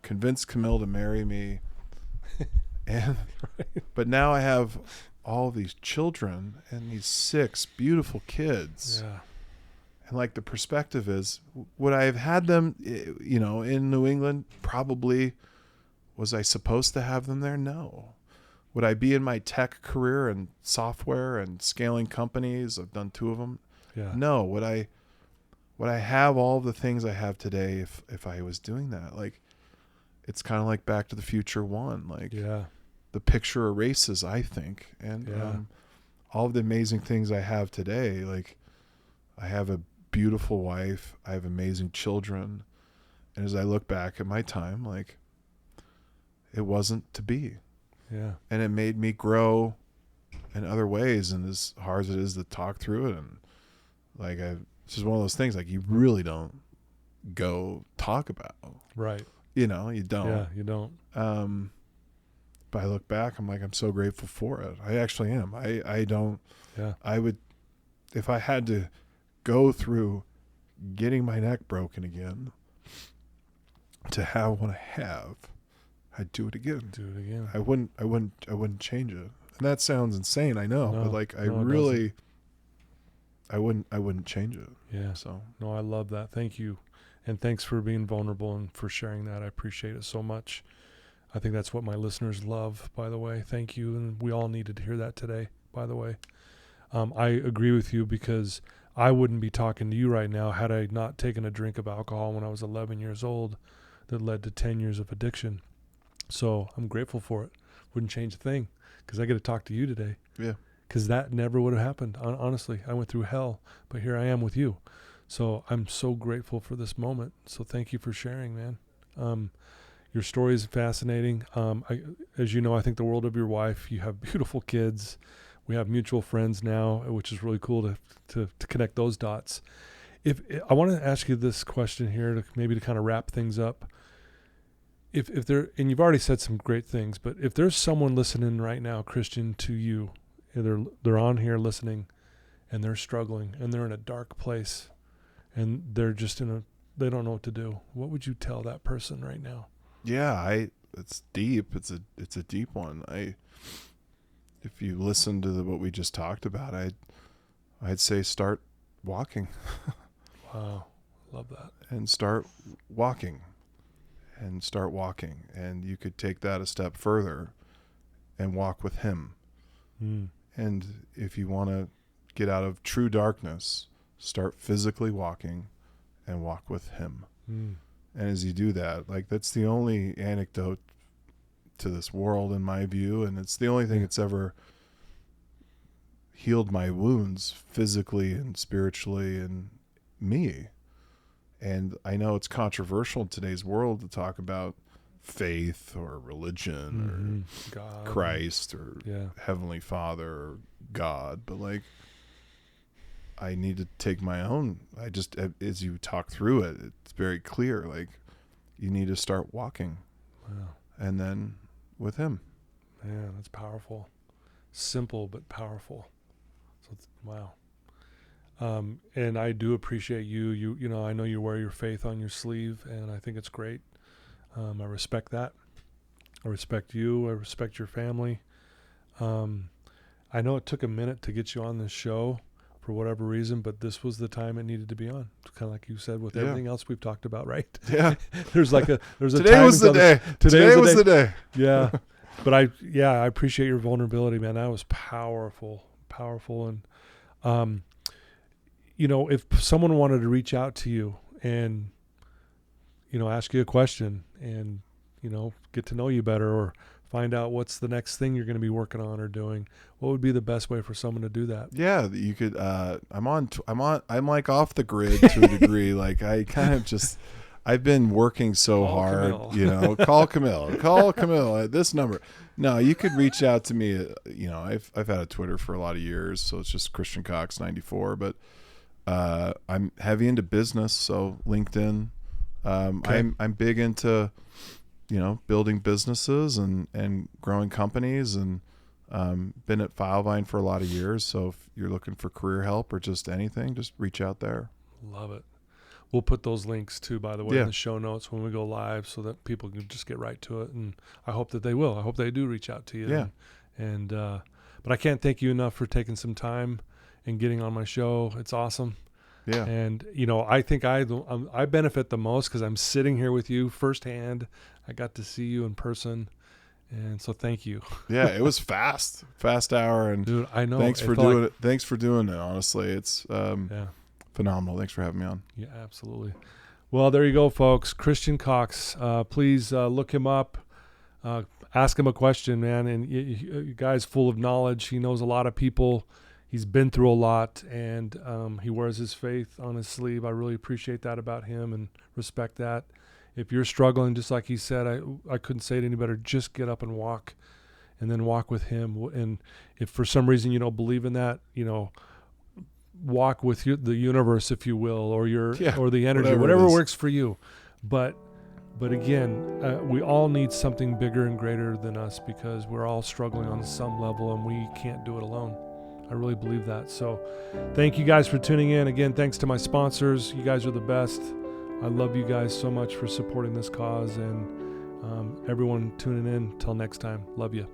convinced Kamille to marry me. And but now I have all these children and these 6 beautiful kids. Yeah. And like, the perspective is, would I have had them, in New England? Probably. Was I supposed to have them there? No. Would I be in my tech career and software and scaling companies? I've done 2 of them. Yeah. No. Would I have all the things I have today if I was doing that? Like, it's kind of like Back to the Future 1. Like, the picture erases, I think. And all of the amazing things I have today, like, I have a beautiful wife. I have amazing children. And as I look back at my time, like, it wasn't to be. Yeah. And it made me grow in other ways. And as hard as it is to talk through it, and like, it's just one of those things, like, you really don't go talk about. Right. You know, you don't. Yeah, you don't. But I look back, I'm like, I'm so grateful for it. I actually am. I don't. Yeah. I would, if I had to go through getting my neck broken again to have what I have, I'd do it again. Do it again. I wouldn't change it. And that sounds insane, I know, but like, I wouldn't change it. Yeah. So no, I love that. Thank you. And thanks for being vulnerable and for sharing that. I appreciate it so much. I think that's what my listeners love, by the way. Thank you. And we all needed to hear that today, by the way. I agree with you, because I wouldn't be talking to you right now had I not taken a drink of alcohol when I was 11 years old that led to 10 years of addiction. So I'm grateful for it. Wouldn't change a thing, because I get to talk to you today. yeah. Because that never would have happened. Honestly, I went through hell, but here I am with you. So I'm so grateful for this moment. So thank you for sharing, man. Your story is fascinating. As you know, I think the world of your wife. You have beautiful kids. We have mutual friends now, which is really cool to connect those dots. If I want to ask you this question here, to kind of wrap things up. If there, and you've already said some great things, but if there's someone listening right now, Christian, to you, they're on here listening, and they're struggling, and they're in a dark place, and they're just they don't know what to do, what would you tell that person right now? Yeah, it's deep. It's a deep one. If you listen to what we just talked about, I'd say start walking. Wow, love that. And start walking. And you could take that a step further and walk with him. And if you want to get out of true darkness, start physically walking and walk with him. And as you do that, like, that's the only antidote to this world, in my view. And it's the only thing that's ever healed my wounds physically and spiritually and me. And I know it's controversial in today's world to talk about faith or religion or God, Christ or Heavenly Father or God, but like, I need to take my own. As you talk through it, it's very clear, like, you need to start walking. Wow. And then with him. Man, that's powerful. Simple, but powerful. So wow. And I do appreciate you. You know, I know you wear your faith on your sleeve, and I think it's great. I respect that. I respect you. I respect your family. I know it took a minute to get you on this show for whatever reason, but this was the time it needed to be on. It's kind of like you said with everything else we've talked about, right? Yeah. there's a Today was the day. Today was the day. Yeah. But I appreciate your vulnerability, man. That was powerful. And, you know, if someone wanted to reach out to you and, you know, ask you a question and, you know, get to know you better or find out what's the next thing you're going to be working on or doing, what would be the best way for someone to do that? Yeah, you could, I'm like off the grid to a degree. Like, I kind of just, I've been working so hard, Kamille. you know, call Kamille at this number. No, you could reach out to me. You know, I've had a Twitter for a lot of years, so it's just Christian Cox 94, but, I'm heavy into business. So LinkedIn, Okay. I'm big into, you know, building businesses and growing companies, and been at Filvine for a lot of years. So if you're looking for career help or just anything, just reach out there. Love it. We'll put those links too, by the way, in the show notes when we go live, so that people can just get right to it. And I hope that they will. I hope they do reach out to you. Yeah. And but I can't thank you enough for taking some time and getting on my show. It's awesome. Yeah. And, you know, I think I benefit the most because I'm sitting here with you firsthand. I got to see you in person. And so thank you. Yeah, it was fast hour. And dude, I know. Thanks for doing it. Thanks for doing it. Honestly, it's phenomenal. Thanks for having me on. Yeah, absolutely. Well, there you go, folks. Christian Cox. Please look him up. Ask him a question, man. And you guys, full of knowledge. He knows a lot of people. He's been through a lot, and he wears his faith on his sleeve. I really appreciate that about him and respect that. If you're struggling, just like he said, I couldn't say it any better. Just get up and walk and then walk with him. And if for some reason you don't believe in that, walk with the universe, if you will, or or the energy, whatever works for you. But again, we all need something bigger and greater than us, because we're all struggling on some level and we can't do it alone. I really believe that. So thank you guys for tuning in. Again, thanks to my sponsors. You guys are the best. I love you guys so much for supporting this cause, and everyone tuning in. Till next time. Love you.